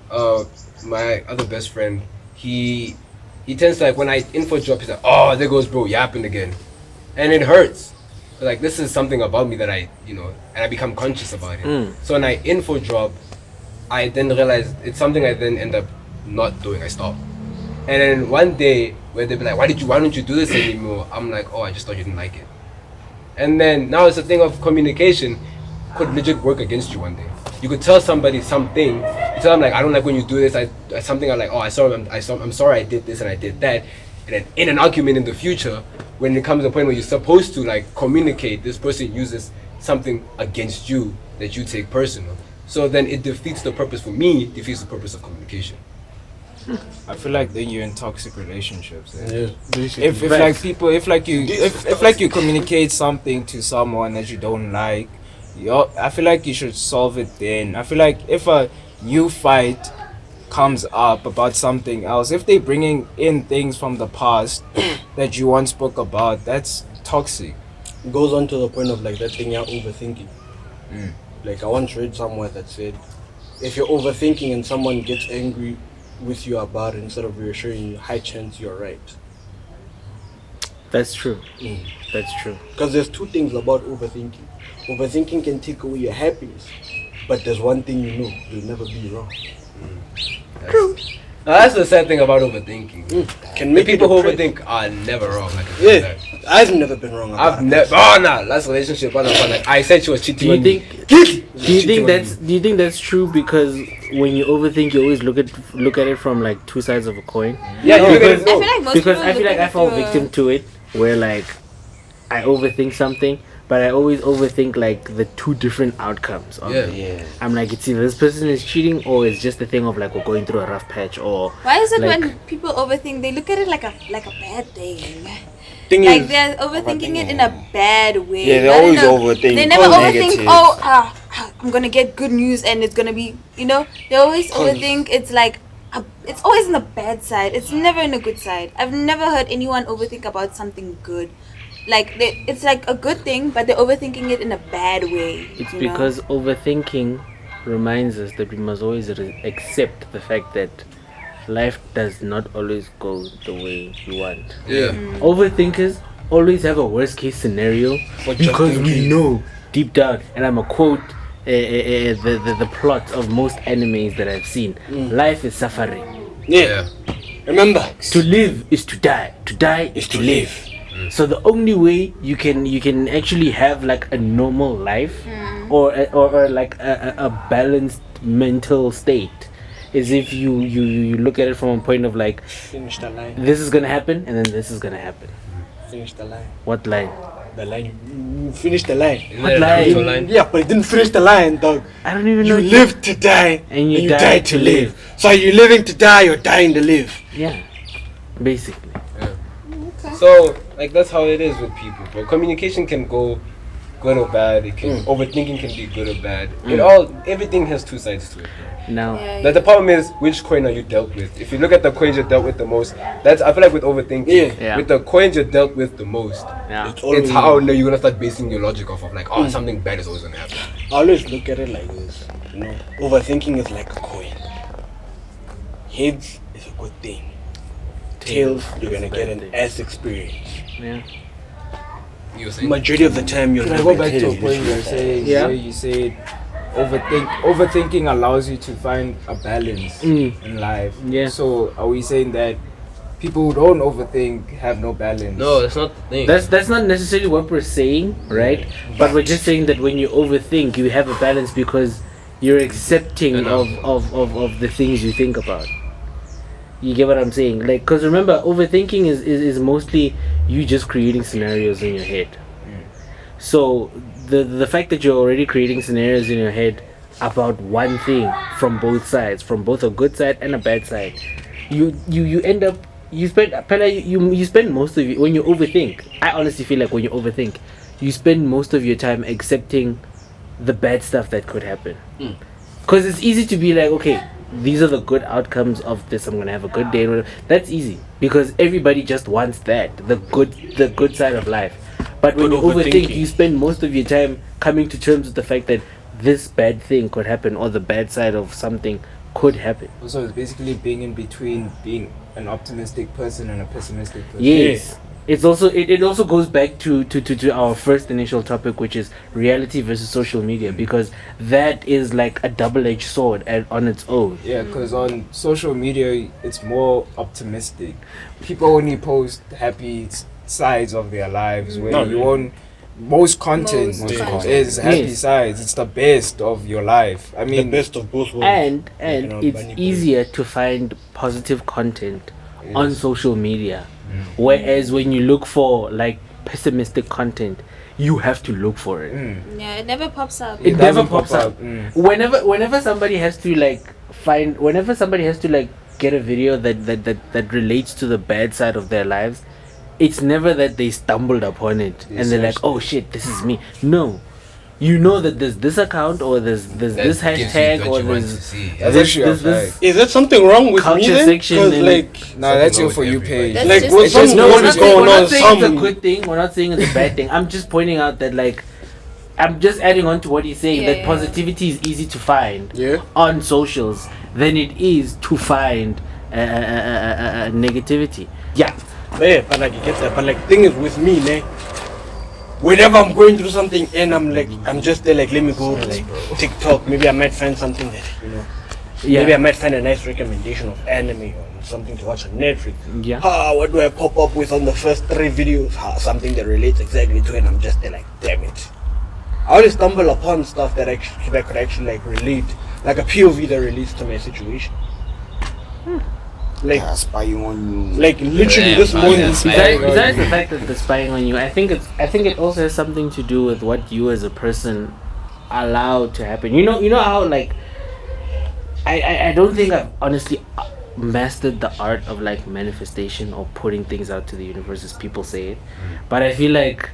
my other best friend, he tends to like when I info drop, he's like, oh, there goes bro yapping again, and it hurts. Like this is something about me that I, and I become conscious about it. So when I info drop, I then realize it's something I then end up not doing. I stop. And then one day where they'll be like, why don't you do this anymore? I'm like, oh, I just thought you didn't like it. And then now it's a thing of communication could legit work against you one day. You could tell somebody something. You tell them like, I don't like when you do this. Something I'm like, oh, I'm sorry I did this and I did that. And then in an argument in the future, when it comes to a point where you're supposed to like communicate, this person uses something against you that you take personal. So then it defeats the purpose for me. Defeats the purpose of communication. I feel like then you're in toxic relationships. Yeah, If you communicate something to someone that you don't like, I feel like you should solve it then. I feel like if a new fight comes up about something else, if they bringing in things from the past that you once spoke about, that's toxic. It goes on to the point of like that thing you're overthinking. Like I once read somewhere that said, if you're overthinking and someone gets angry with you about it instead of reassuring you, high chance you're right. That's true. That's true. Because there's two things about overthinking. Overthinking can take away your happiness, but there's one thing you know, you'll never be wrong. True. That's the sad thing about overthinking. Can make people who you depressed. overthink are never wrong. I've never been wrong about I've never. Oh no, that's relationship. Like I said, she was cheating. Do you think that's true? Because when you overthink, you always look at it from like two sides of a coin. Yeah, I feel like most people I feel like I fall victim to it, where like I overthink something, but I always overthink like the two different outcomes of it. Yeah. I'm like, it's either this person is cheating or it's just a thing of like we're going through a rough patch, or Why is it like, when people overthink, they look at it like a bad thing? Thing Like is, they're overthinking it in a bad way. Yeah, they Not always in a- overthink. They never overthink. negative. I'm gonna get good news and it's gonna be. They always overthink. It's like it's always in the bad side. It's never in a good side. I've never heard anyone overthink about something good. Like it's like a good thing, but they're overthinking it in a bad way. It's you know? because overthinking reminds us that we must always accept the fact that life does not always go the way you want. Yeah. Overthinkers always have a worst case scenario For because just in we case. know deep down, and I'm a quote the plot of most animes that I've seen. Life is suffering. Yeah. Remember, To live is to die. To die is to live. So the only way you can actually have like a normal life or like a balanced mental state is if you look at it from a point of like, finish the line. this is gonna happen and then this is gonna happen. Finish the line. What line? The line. You finish the line. Isn't What that a line? Naruto line? Yeah, but it didn't finish the line, dog. I don't even You know. live to die And you die die to to live. So you're living to die, you're dying to live. Yeah, basically. So, like, that's how it is with people, bro. Communication can go good or bad. It can overthinking can be good or bad. Everything has two sides to it, bro. Now, But the problem is, which coin are you dealt with? If you look at the coins you're dealt with the most, I feel like with overthinking, Yeah. with the coins you're dealt with the most, yeah. it's how you're gonna start basing your logic off of like, oh, something bad is always gonna happen. I always look at it like this. You know, overthinking is like a coin. Heads is a good thing. Tails, you're gonna get an ass experience. Yeah. You were saying? Majority of the time, you're Can I gonna go back to a tell you point this you're shit. saying Yeah. where you said overthinking allows you to find a balance in life. Yeah. So are we saying that people who don't overthink have no balance? No, that's not the thing. That's not necessarily what we're saying, right? But we're just saying that when you overthink, you have a balance because you're accepting of the things you think about. You get what I'm saying? Like, because remember, overthinking is mostly you just creating scenarios in your head. So the fact that you're already creating scenarios in your head about one thing from both sides, from both a good side and a bad side, you end up you spend most of when you overthink. I honestly feel like when you overthink, you spend most of your time accepting the bad stuff that could happen. Because it's easy to be like, okay, these are the good outcomes of this. I'm gonna have a good day. That's easy because everybody just wants that, the good side of life. But when you overthink, you spend most of your time coming to terms with the fact that this bad thing could happen or the bad side of something could happen. So it's basically being in between being an optimistic person and a pessimistic person. Yes. It's also it also goes back to our first initial topic, which is reality versus social media, because that is like a double-edged sword on its own. Yeah, because on social media it's more optimistic. People only post happy sides of their lives, where you won't. Most content is happy Yes. sides. It's the best of your life. I The mean, best of both worlds. And You know, it's bunny easier to find positive content on social media, whereas when you look for like pessimistic content, you have to look for it. Yeah, it never pops up. It never doesn't pops pop up. up. Whenever somebody has to get a video that relates to the bad side of their lives, it's never that they stumbled upon it and they're like, oh shit, this is me. No, you know that there's this account or there's this gives you hashtag what or you want there's to see. That's this, actually a this fact. Is there something wrong with me culture then? section 'Cause, and- like, Nah, that's your Something for you wrong with page. That's like just with it's some just no, what we're is not saying, going we're on? not saying it's a Some good thing. We're not saying it's a bad thing. I'm just pointing out that like I'm just adding on to what he's saying, that Yeah. positivity is easy to find Yeah. on socials than it is to find negativity. Yeah. yeah, but like you get that. But like thing is with me, ne, whenever I'm going through something and I'm just there like, let me go to like TikTok. Maybe I might find something that, you know. Yeah. Maybe I might find a nice recommendation of anime or something to watch on Netflix. Yeah. What do I pop up with on the first 3 videos? Something that relates exactly to it, and I'm just there like, damn it. I always stumble upon stuff that could actually like relate, like a POV that relates to my situation. Like, spying on you. like literally Yeah, this man, morning. that's Besides the fact that they're spying on you, I think it also has something to do with what you as a person allow to happen. You know how like I don't think I've honestly mastered the art of like manifestation or putting things out to the universe as people say it, but I feel like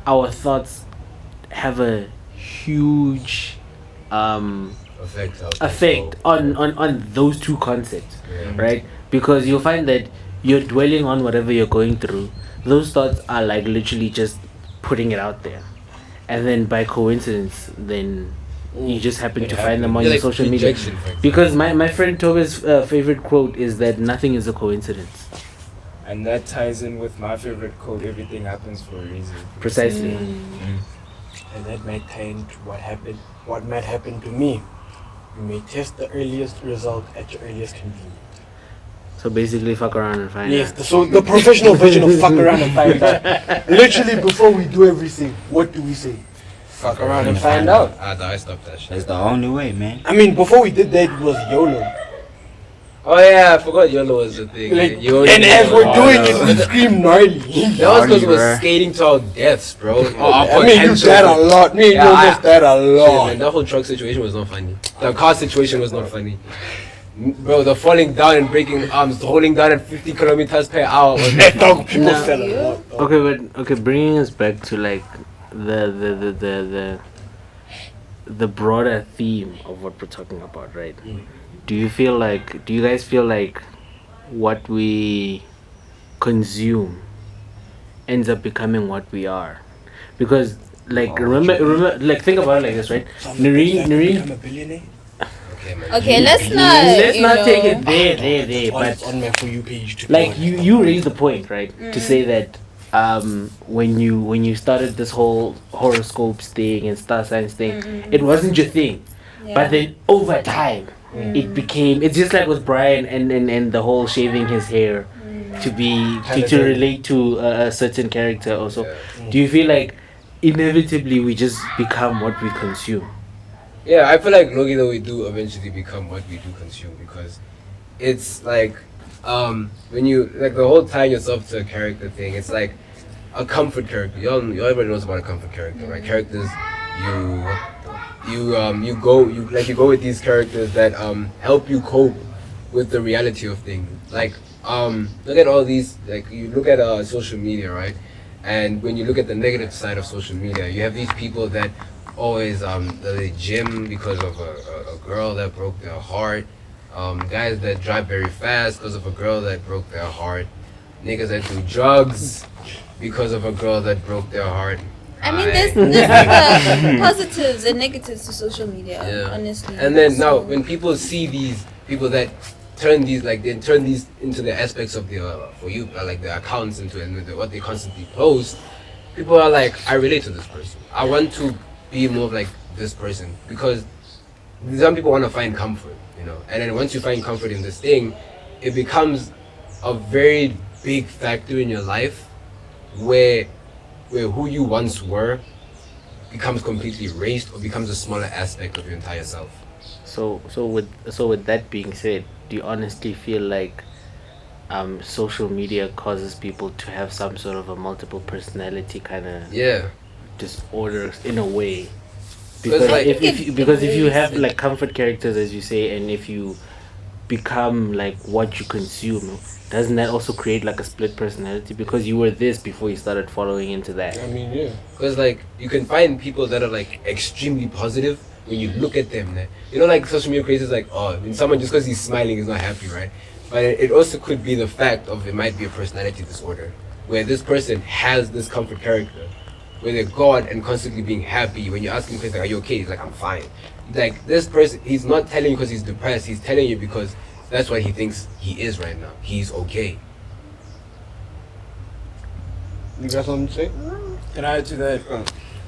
our thoughts have a huge effect on those two concepts, right? Because you'll find that you're dwelling on whatever you're going through. Those thoughts are like literally just putting it out there, and then by coincidence, then you just happen to find them on your social media. Because my friend Toba's favorite quote is that nothing is a coincidence. And that ties in with my favorite quote: "Everything happens for a reason." Precisely. And that might tie into what might happen to me. You may test the earliest result at your earliest convenience. So basically, fuck around and find Yes, out. so the professional version of fuck around and find out. Literally, before we do everything, what do we say? Fuck around and find out. I stopped that shit. That's the only way, man. I mean, before we did that, it was YOLO. Oh yeah, I forgot YOLO was the thing. Like, You only and as we're live doing once. it, we scream gnarly. That was because we were bruh. skating to our deaths, bro. I mean, you died a lot. Me and you almost died a Yeah, lot. man, that whole truck situation was not funny. The car situation was not funny. Bro, the falling down and breaking arms, rolling down at 50 kilometers per hour was not funny. People fell a lot. Okay, bringing us back to like the broader theme of what we're talking about, right? Do you guys feel like what we consume ends up becoming what we are? Because like remember like think about it like this, right? Nareen I'm a billionaire. Okay, let's not take it there, It's but on my For You page. To like you raised the point, right? To say that when you started this whole horoscopes thing and star signs thing, it wasn't your thing. But then over time it became, it's just like with Brian and the whole shaving his hair to be to relate to a certain character also. Do you feel like inevitably we just become what we consume? Yeah, I feel like Logi though we do eventually become what we do consume, because it's like when you like the whole tying yourself to a character thing, it's like a comfort character. Everybody knows about a comfort character, right? Characters you go with these characters that help you cope with the reality of things. Like look at all these, like you look at social media, right? And when you look at the negative side of social media, you have these people that always they gym because of a girl that broke their heart, guys that drive very fast because of a girl that broke their heart, niggas that do drugs because of a girl that broke their heart. I mean, there's positives and negatives to social media, honestly. And then now when people see these people that turn these into the aspects of their For You, like their accounts into what they constantly post, people are like, I relate to this person. I want to be more like this person, because some people want to find comfort, you know. And then once you find comfort in this thing, it becomes a very big factor in your life, where who you once were becomes completely erased or becomes a smaller aspect of your entire self. So with that being said, do you honestly feel like social media causes people to have some sort of a multiple personality kind of disorder in a way? Because like, if you have like comfort characters, as you say, and if you become like what you consume, doesn't that also create like a split personality, because you were this before you started following into that? I mean, yeah. Because like you can find people that are like extremely positive when you look at them. You know, like social media crazes, like, oh, when someone just because he's smiling is not happy, right? But it also could be the fact of, it might be a personality disorder, where this person has this comfort character, where they're God and constantly being happy. When you ask him questions like, are you okay? He's like, I'm fine. Like, this person, he's not telling you because he's depressed, he's telling you because that's what he thinks he is right now. He's okay. You got something to say? Can I add to that?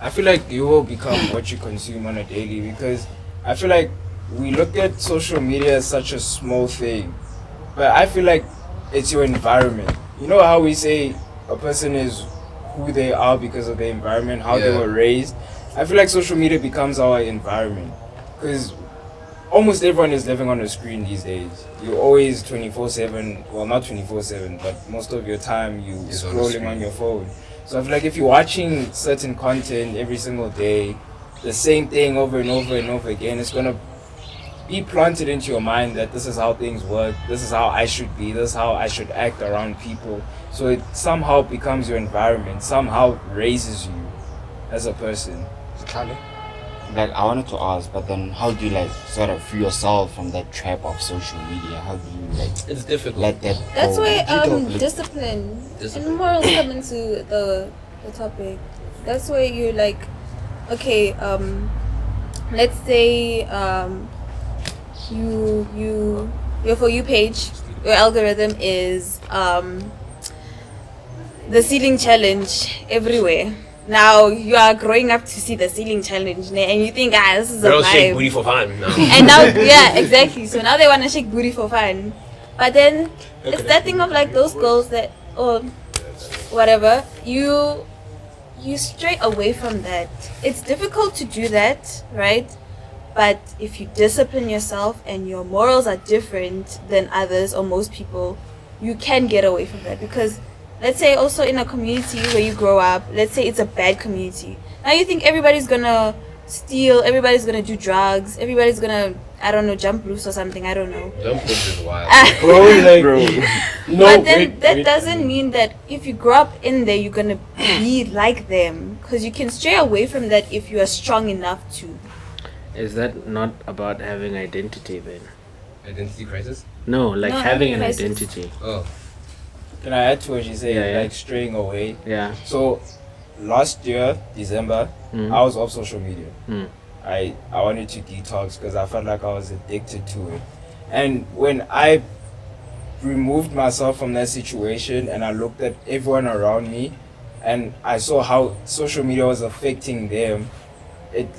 I feel like you will become what you consume on a daily, because I feel like we look at social media as such a small thing, but I feel like it's your environment. You know how we say a person is who they are because of their environment, how they were raised? I feel like social media becomes our environment, because almost everyone is living on a screen these days. You're always 24/7, well, not 24/7, but most of your time you scrolling on your phone. So I feel like if you're watching certain content every single day, the same thing over and over and over again, it's gonna be planted into your mind that this is how things work, this is how I should be, this is how I should act around people. So it somehow becomes your environment, somehow raises you as a person. like I wanted to ask, but then how do you like sort of free yourself from that trap of social media? How do you like It's difficult. let that That's go? where Like, discipline Discipline. and morals come into the topic. That's where you're like, okay, let's say your For You page, your algorithm is the ceiling challenge everywhere. Now you are growing up to see the ceiling challenge, and you think, this is a Girls shake vibe. booty for fun. No. And now, yeah, exactly. So now they want to shake booty for fun. But then it's that thing of like those girls that, or whatever, you stray away from that. It's difficult to do that, right? But if you discipline yourself and your morals are different than others or most people, you can get away from that. Because let's say also in a community where you grow up, let's say it's a bad community. Now you think everybody's gonna steal, everybody's gonna do drugs, everybody's gonna, I don't know, jump roofs or something, I don't know. Jump roofs is wild. Bro, like, no, But then wait, that wait. doesn't mean that if you grow up in there, you're gonna be like them. Because you can stray away from that if you are strong enough to. Is that not about having identity then? Identity crisis? No, like No, having an crisis. identity. Oh. Can I add to what you say? Yeah, yeah. Like straying away. Yeah. So last year, December, Mm. I was off social media. Mm. I wanted to detox because I felt like I was addicted to it. And when I removed myself from that situation and I looked at everyone around me and I saw how social media was affecting them, it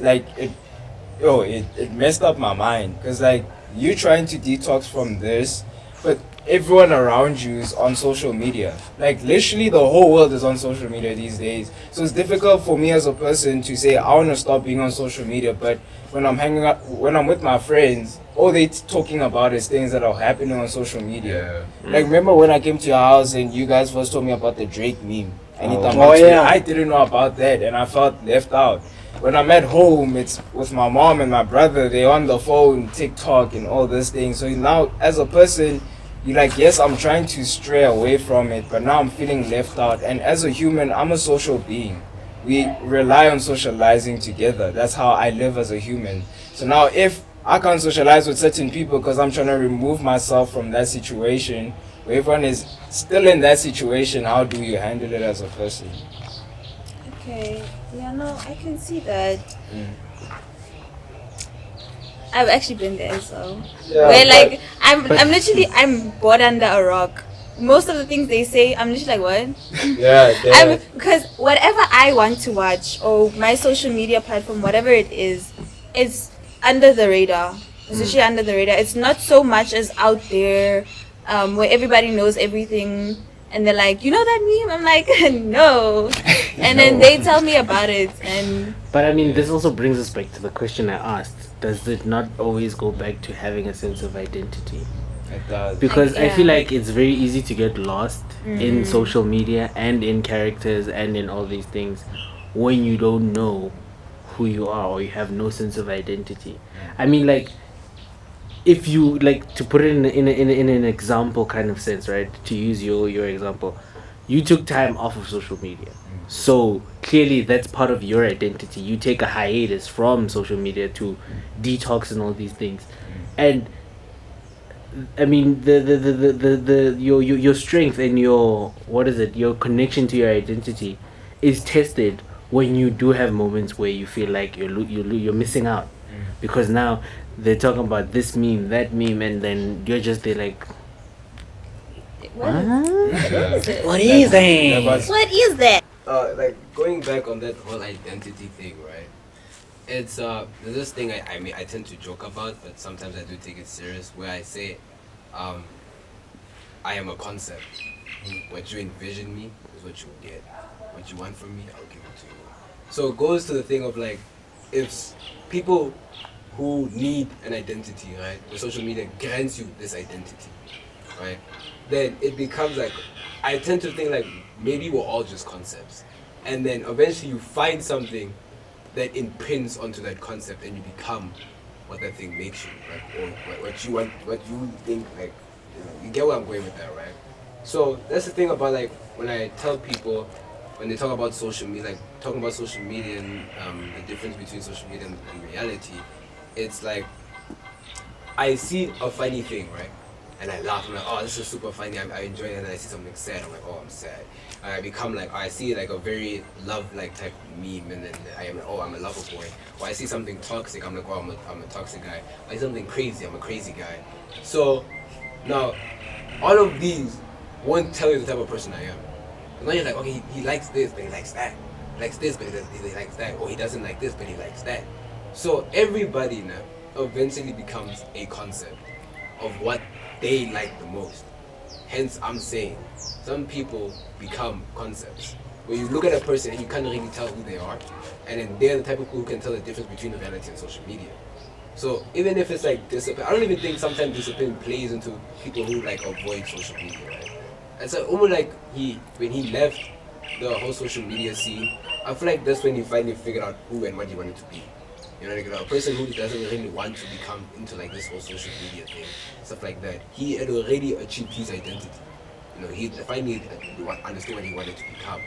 messed up my mind. Because like you trying to detox from this, but everyone around you is on social media. Like literally the whole world is on social media these days. So it's difficult for me as a person to say I want to stop being on social media, but when I'm with my friends, all they talking about is things that are happening on social media. Yeah. Like remember when I came to your house and you guys first told me about the Drake meme? Anytime Oh, yeah. I didn't know about that and I felt left out. When I'm at home, it's with my mom and my brother. They're on the phone, TikTok, and all these things. So now, as a person, you're like, yes, I'm trying to stray away from it, but now I'm feeling left out. And as a human, I'm a social being. We rely on socializing together. That's how I live as a human. So now, if I can't socialize with certain people because I'm trying to remove myself from that situation, where everyone is still in that situation, how do you handle it as a person? Okay. Yeah, no, I can see that. I've actually been there as well. Where like I'm bored under a rock. Most of the things they say, I'm literally like, what? Yeah. Because whatever I want to watch or my social media platform, whatever it is, it's under the radar. It's literally under the radar. It's not so much as out there, where everybody knows everything and they're like, you know that meme? I'm like, no. And then they tell me about it and But I mean, this also brings us back to the question I asked. Does it not always go back to having a sense of identity? It does. Because I Yeah. feel like it's very easy to get lost in social media and in characters and in all these things when you don't know who you are or you have no sense of identity. I mean, like, if you like to put it in an example kind of sense, right? To use your example, you took time off of social media, so clearly that's part of your identity. You take a hiatus from social media to detox and all these things, and I mean the your strength and your your connection to your identity is tested when you do have moments where you feel like you're missing out, because now they're talking about this meme, that meme, and then you're just there like, what is it? what is that? Yeah, but What is that? like going back on that whole identity thing, right? It's there's this thing I mean I tend to joke about, but sometimes I do take it serious, where I say, I am a concept. What you envision me is what you will get. What you want from me, I'll give it to you. So it goes to the thing of like, if people who need an identity, right, the social media grants you this identity, right, then it becomes like, I tend to think like maybe we're all just concepts, and then eventually you find something that imprints onto that concept and you become what that thing makes you, like, or what you want, what you think, like, you get where I'm going with that, right? So that's the thing about like when I tell people when they talk about social media, like talking about social media and the difference between social media and reality, it's like I see a funny thing, right? And I laugh. I'm like, oh, this is super funny. I enjoy it. And then I see something sad. I'm like, oh, I'm sad. And I become like, I see like a very love-like type meme, and then I am like, oh, I'm a lover boy. Or I see something toxic. I'm like, oh, I'm a toxic guy. Or I see something crazy. I'm a crazy guy. So now, all of these won't tell you the type of person I am. And then you're like, okay, he likes this, but he likes that. He likes this, but he likes that. Or he doesn't like this, but he likes that. So everybody now eventually becomes a concept of what they like the most. Hence, I'm saying some people become concepts. When you look at a person and you can't really tell who they are, and then they're the type of people who can tell the difference between reality and social media. So even if it's like discipline, I don't even think sometimes discipline plays into people who like avoid social media, right? And so almost like when he left the whole social media scene, I feel like that's when he finally figured out who and what he wanted to be. You know, like a person who doesn't really want to become into like this whole social media thing, stuff like that. He had already achieved his identity. You know, he finally understood what he wanted to become.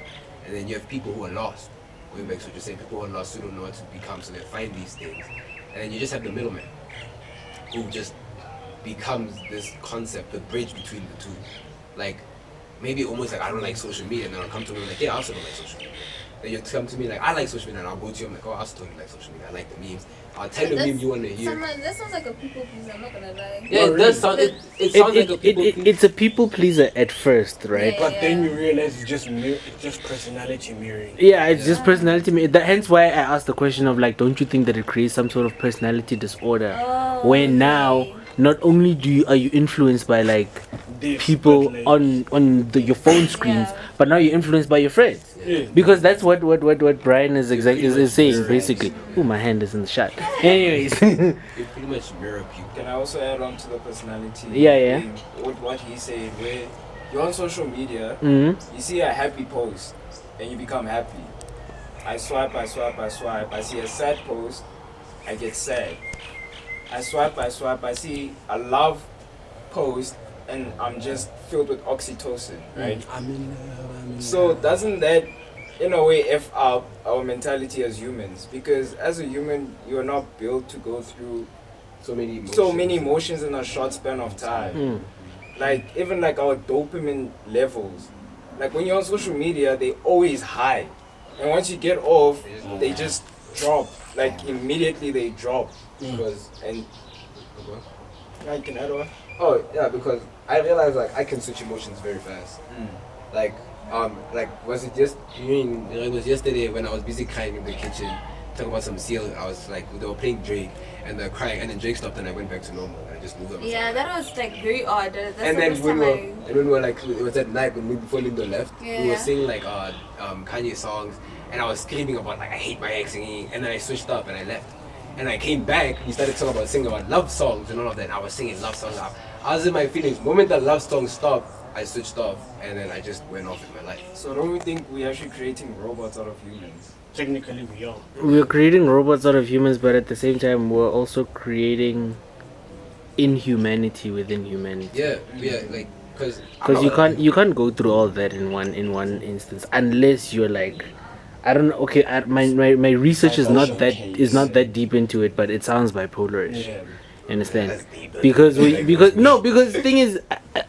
And then you have people who are lost. Going back to what you're saying, people who are lost who don't know what to become, so they find these things. And then you just have the middleman, who just becomes this concept, the bridge between the two. Like, maybe almost like I don't like social media, and then I'll come to me like, yeah, I also don't like social media. Then you come to me like, I like social media, and I'll go to you, I'm like, oh, I also don't like social media, I like the memes. I'll tell you the meme you want to hear. That sounds like a people pleaser, I'm not gonna lie. Yeah, it does sound, it sounds like a people pleaser. It's a people pleaser at first, right? Yeah. But then you realize it's just personality mirroring. Yeah, it's just personality. Hence why I asked the question of like, don't you think that it creates some sort of personality disorder? Where now, not only are you influenced by like This, people but, like, on your phone screens, Yeah. but now you're influenced by your friends. Yeah. Because that's what Brian is saying basically. Oh, my hand is in the shot. Anyways, You pretty much mirror people. Can I also add on to the personality? Yeah. thing with what he's saying, where you're on social media, Mhm. you see a happy post, and you become happy. I swipe. I see a sad post, I get sad. I swipe. I see a love post, and I'm just filled with oxytocin, right? I'm in love. So doesn't that, in a way, F up our mentality as humans? Because as a human, you are not built to go through So many emotions in a short span of time. Mm. Like even like our dopamine levels. Like when you're on social media, they always high, and once you get off, they just drop. Like immediately they drop. Because, and I can add on. oh yeah, because I realized like I can switch emotions very fast. Like was it just it was yesterday when I was busy crying in the kitchen, talking about some seal. I was like, they were playing Drake and they're crying, and then Drake stopped and I went back to normal and I just moved on. Yeah, that was like very odd. That's And the then first when time we were like, it was at night when we before Lindo left, we Yeah. were singing like Kanye songs, and I was screaming about like I hate my ex singing, and then I switched up and I left. And I came back, we started singing about love songs and all of that, and I was singing love songs. I was in my feelings. The moment that love song stopped, I switched off, and then I just went off with my life. So don't we think we're actually creating robots out of humans? Technically, we are. We're creating robots out of humans, but at the same time, we're also creating inhumanity within humanity. Yeah, like because You can't go through all that in one instance unless you're like, I don't know. Okay, my research is not that deep into it, but it sounds bipolarish. Yeah. You understand? Because the thing is,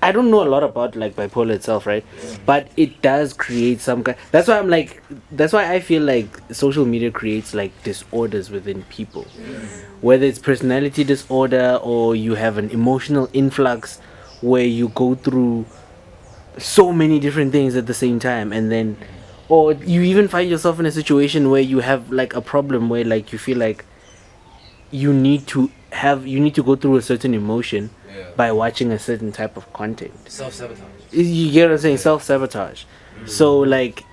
I don't know a lot about like bipolar itself, right? But it does create some kind. That's why I feel like social media creates like disorders within people, whether it's personality disorder or you have an emotional influx where you go through so many different things at the same time, and then or you even find yourself in a situation where you have like a problem where like you feel like you need to go through a certain emotion by watching a certain type of content. self-sabotage. You get what I'm saying? Self-sabotage. So like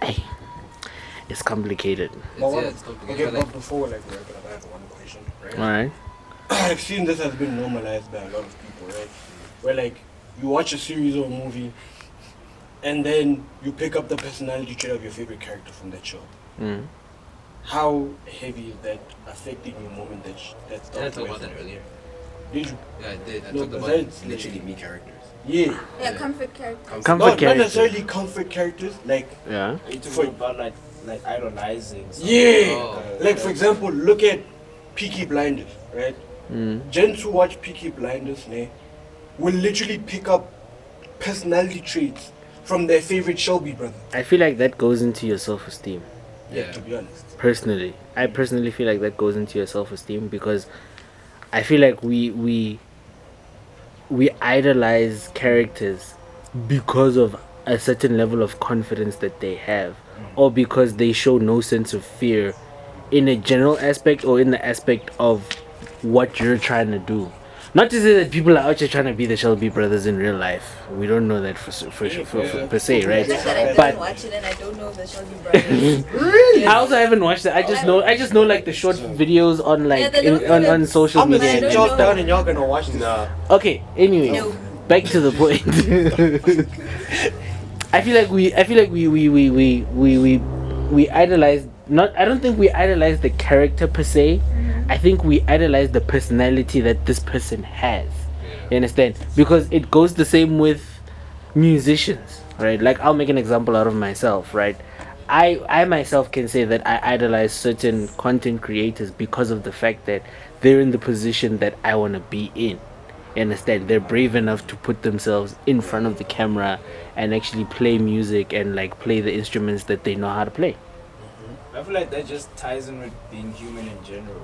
it's complicated. It's complicated. Okay, but before like we wrap it up, I have one question. Right? Alright. I've seen this has been normalized by a lot of people, right? Where like you watch a series or a movie, and then you pick up the personality trait of your favorite character from that show. Mm. How heavy is that affecting your moment that Did I talk about that earlier? Did you? Yeah, I did. I No, talked but about that's- literally me characters. Yeah. Yeah, comfort character. Comfort Not character. necessarily comfort characters. Like, Yeah. Are you talking For- about like idolizing? something? yeah. Oh. Like, for example, look at Peaky Blinders, right? Gents who watch Peaky Blinders, will literally pick up personality traits from their favorite Shelby brother. I feel like that goes into your self-esteem. Yeah. To be honest. Personally, I personally feel like that goes into your self-esteem because I feel like we idolize characters because of a certain level of confidence that they have, or because they show no sense of fear in a general aspect or in the aspect of what you're trying to do. Not to say that people are out here trying to be the Shelby brothers in real life. We don't know that for per se, right? The fact that I But- didn't watch it and I don't know the Shelby brothers. I also haven't watched it. I just know like the short videos on like Yeah, the little on clips. social I'm gonna media. I sit and don't y'all know. down and y'all gonna watch this. Okay, anyway, No. back to the point. I feel like we idolize not I don't think we idolize the character per se. I think we idolize the personality that this person has. You understand? Because it goes the same with musicians, right? Like I'll make an example out of myself, right? I myself can say that I idolize certain content creators because of the fact that they're in the position that I want to be in. You understand? They're brave enough to put themselves in front of the camera and actually play music and like play the instruments that they know how to play. I feel like that just ties in with being human in general.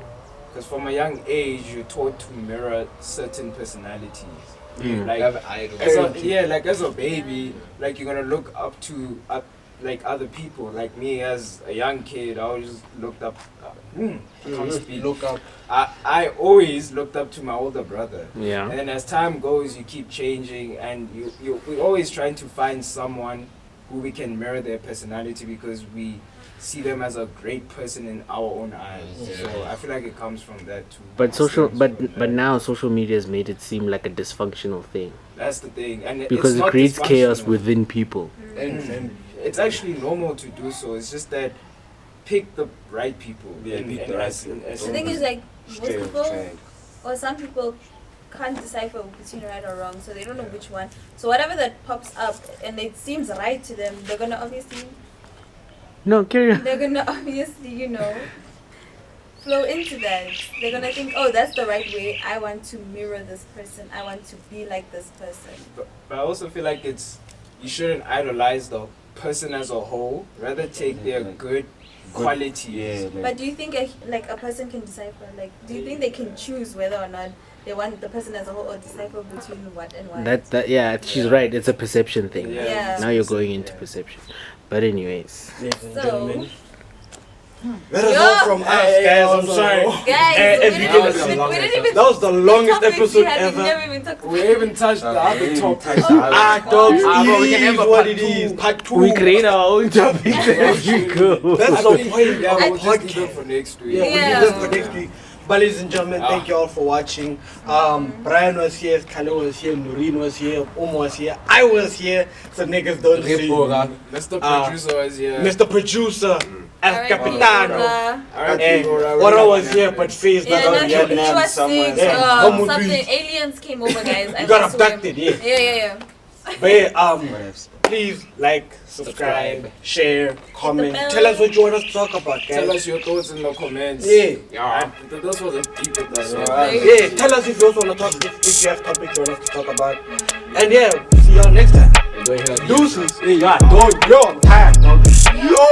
Because from a young age, you're taught to mirror certain personalities. Like, Have idols. as a baby, like you're gonna look up to like other people. Like me as a young kid, I always looked up. Can't speak. Look up. I always looked up to my older brother. Yeah. And then as time goes, you keep changing, and we're always trying to find someone who we can mirror their personality because we see them as a great person in our own eyes. Yeah. So I feel like it comes from that too. But now social media has made it seem like a dysfunctional thing That's the thing, and because it's it not creates chaos dysfunctional. within people. And It's actually normal to do so. It's just that pick the right people. Yeah, pick the right people. The thing is, like, most Stay on people, track. or some people, can't decipher between right or wrong, so they don't know which one. So whatever that pops up and it seems right to them, they're gonna obviously, No, carry on. flow into that. They're gonna think, oh, that's the right way. I want to mirror this person. I want to be like this person. But I also feel like you shouldn't idolize the person as a whole. Rather take their good qualities. Yeah, But do you think a person can decipher? Like, do you think they can choose whether or not they want the person as a whole or decipher between what and what? Yeah, she's right. It's a perception thing. Yeah. Now you're going into perception. But anyways, ladies and So- gentlemen, that is all from us, guys. I'm sorry. Guys, as we you didn't can even, we didn't even That was the longest topics we episode had, we ever. never even talked We haven't touched the other topics. Dogs, bro, we can it have is a what part it is. two. Part 2. we create our own topics as you go. That's the point Yeah, of we'll the just leave it podcast. for next week. Yeah, Yeah. we did this for next week. But ladies and gentlemen, thank you all for watching. Brian was here, Kale was here, Noreen was here, was here, I was here. So niggas don't see. Mr. Producer is here. Mr. Producer, El R.I.P. Capitano. Bora. And Ora was here, but Faze Yeah, not no, on he the was somewhere. sick. Yeah, come with Something. me. Aliens came over, guys. You got abducted, yeah. Yeah. But yeah, Whatever. please like, subscribe, share, comment. bell. Tell us what you want us to talk about, Tell guys. us your thoughts in the comments. Yeah. Those were the deep episode. Yeah, tell us if you also want to talk, if you have topics you want us to talk about. And yeah, see y'all next time. Deuces. Yeah, dog, yo, I'm tired, dog. Yo!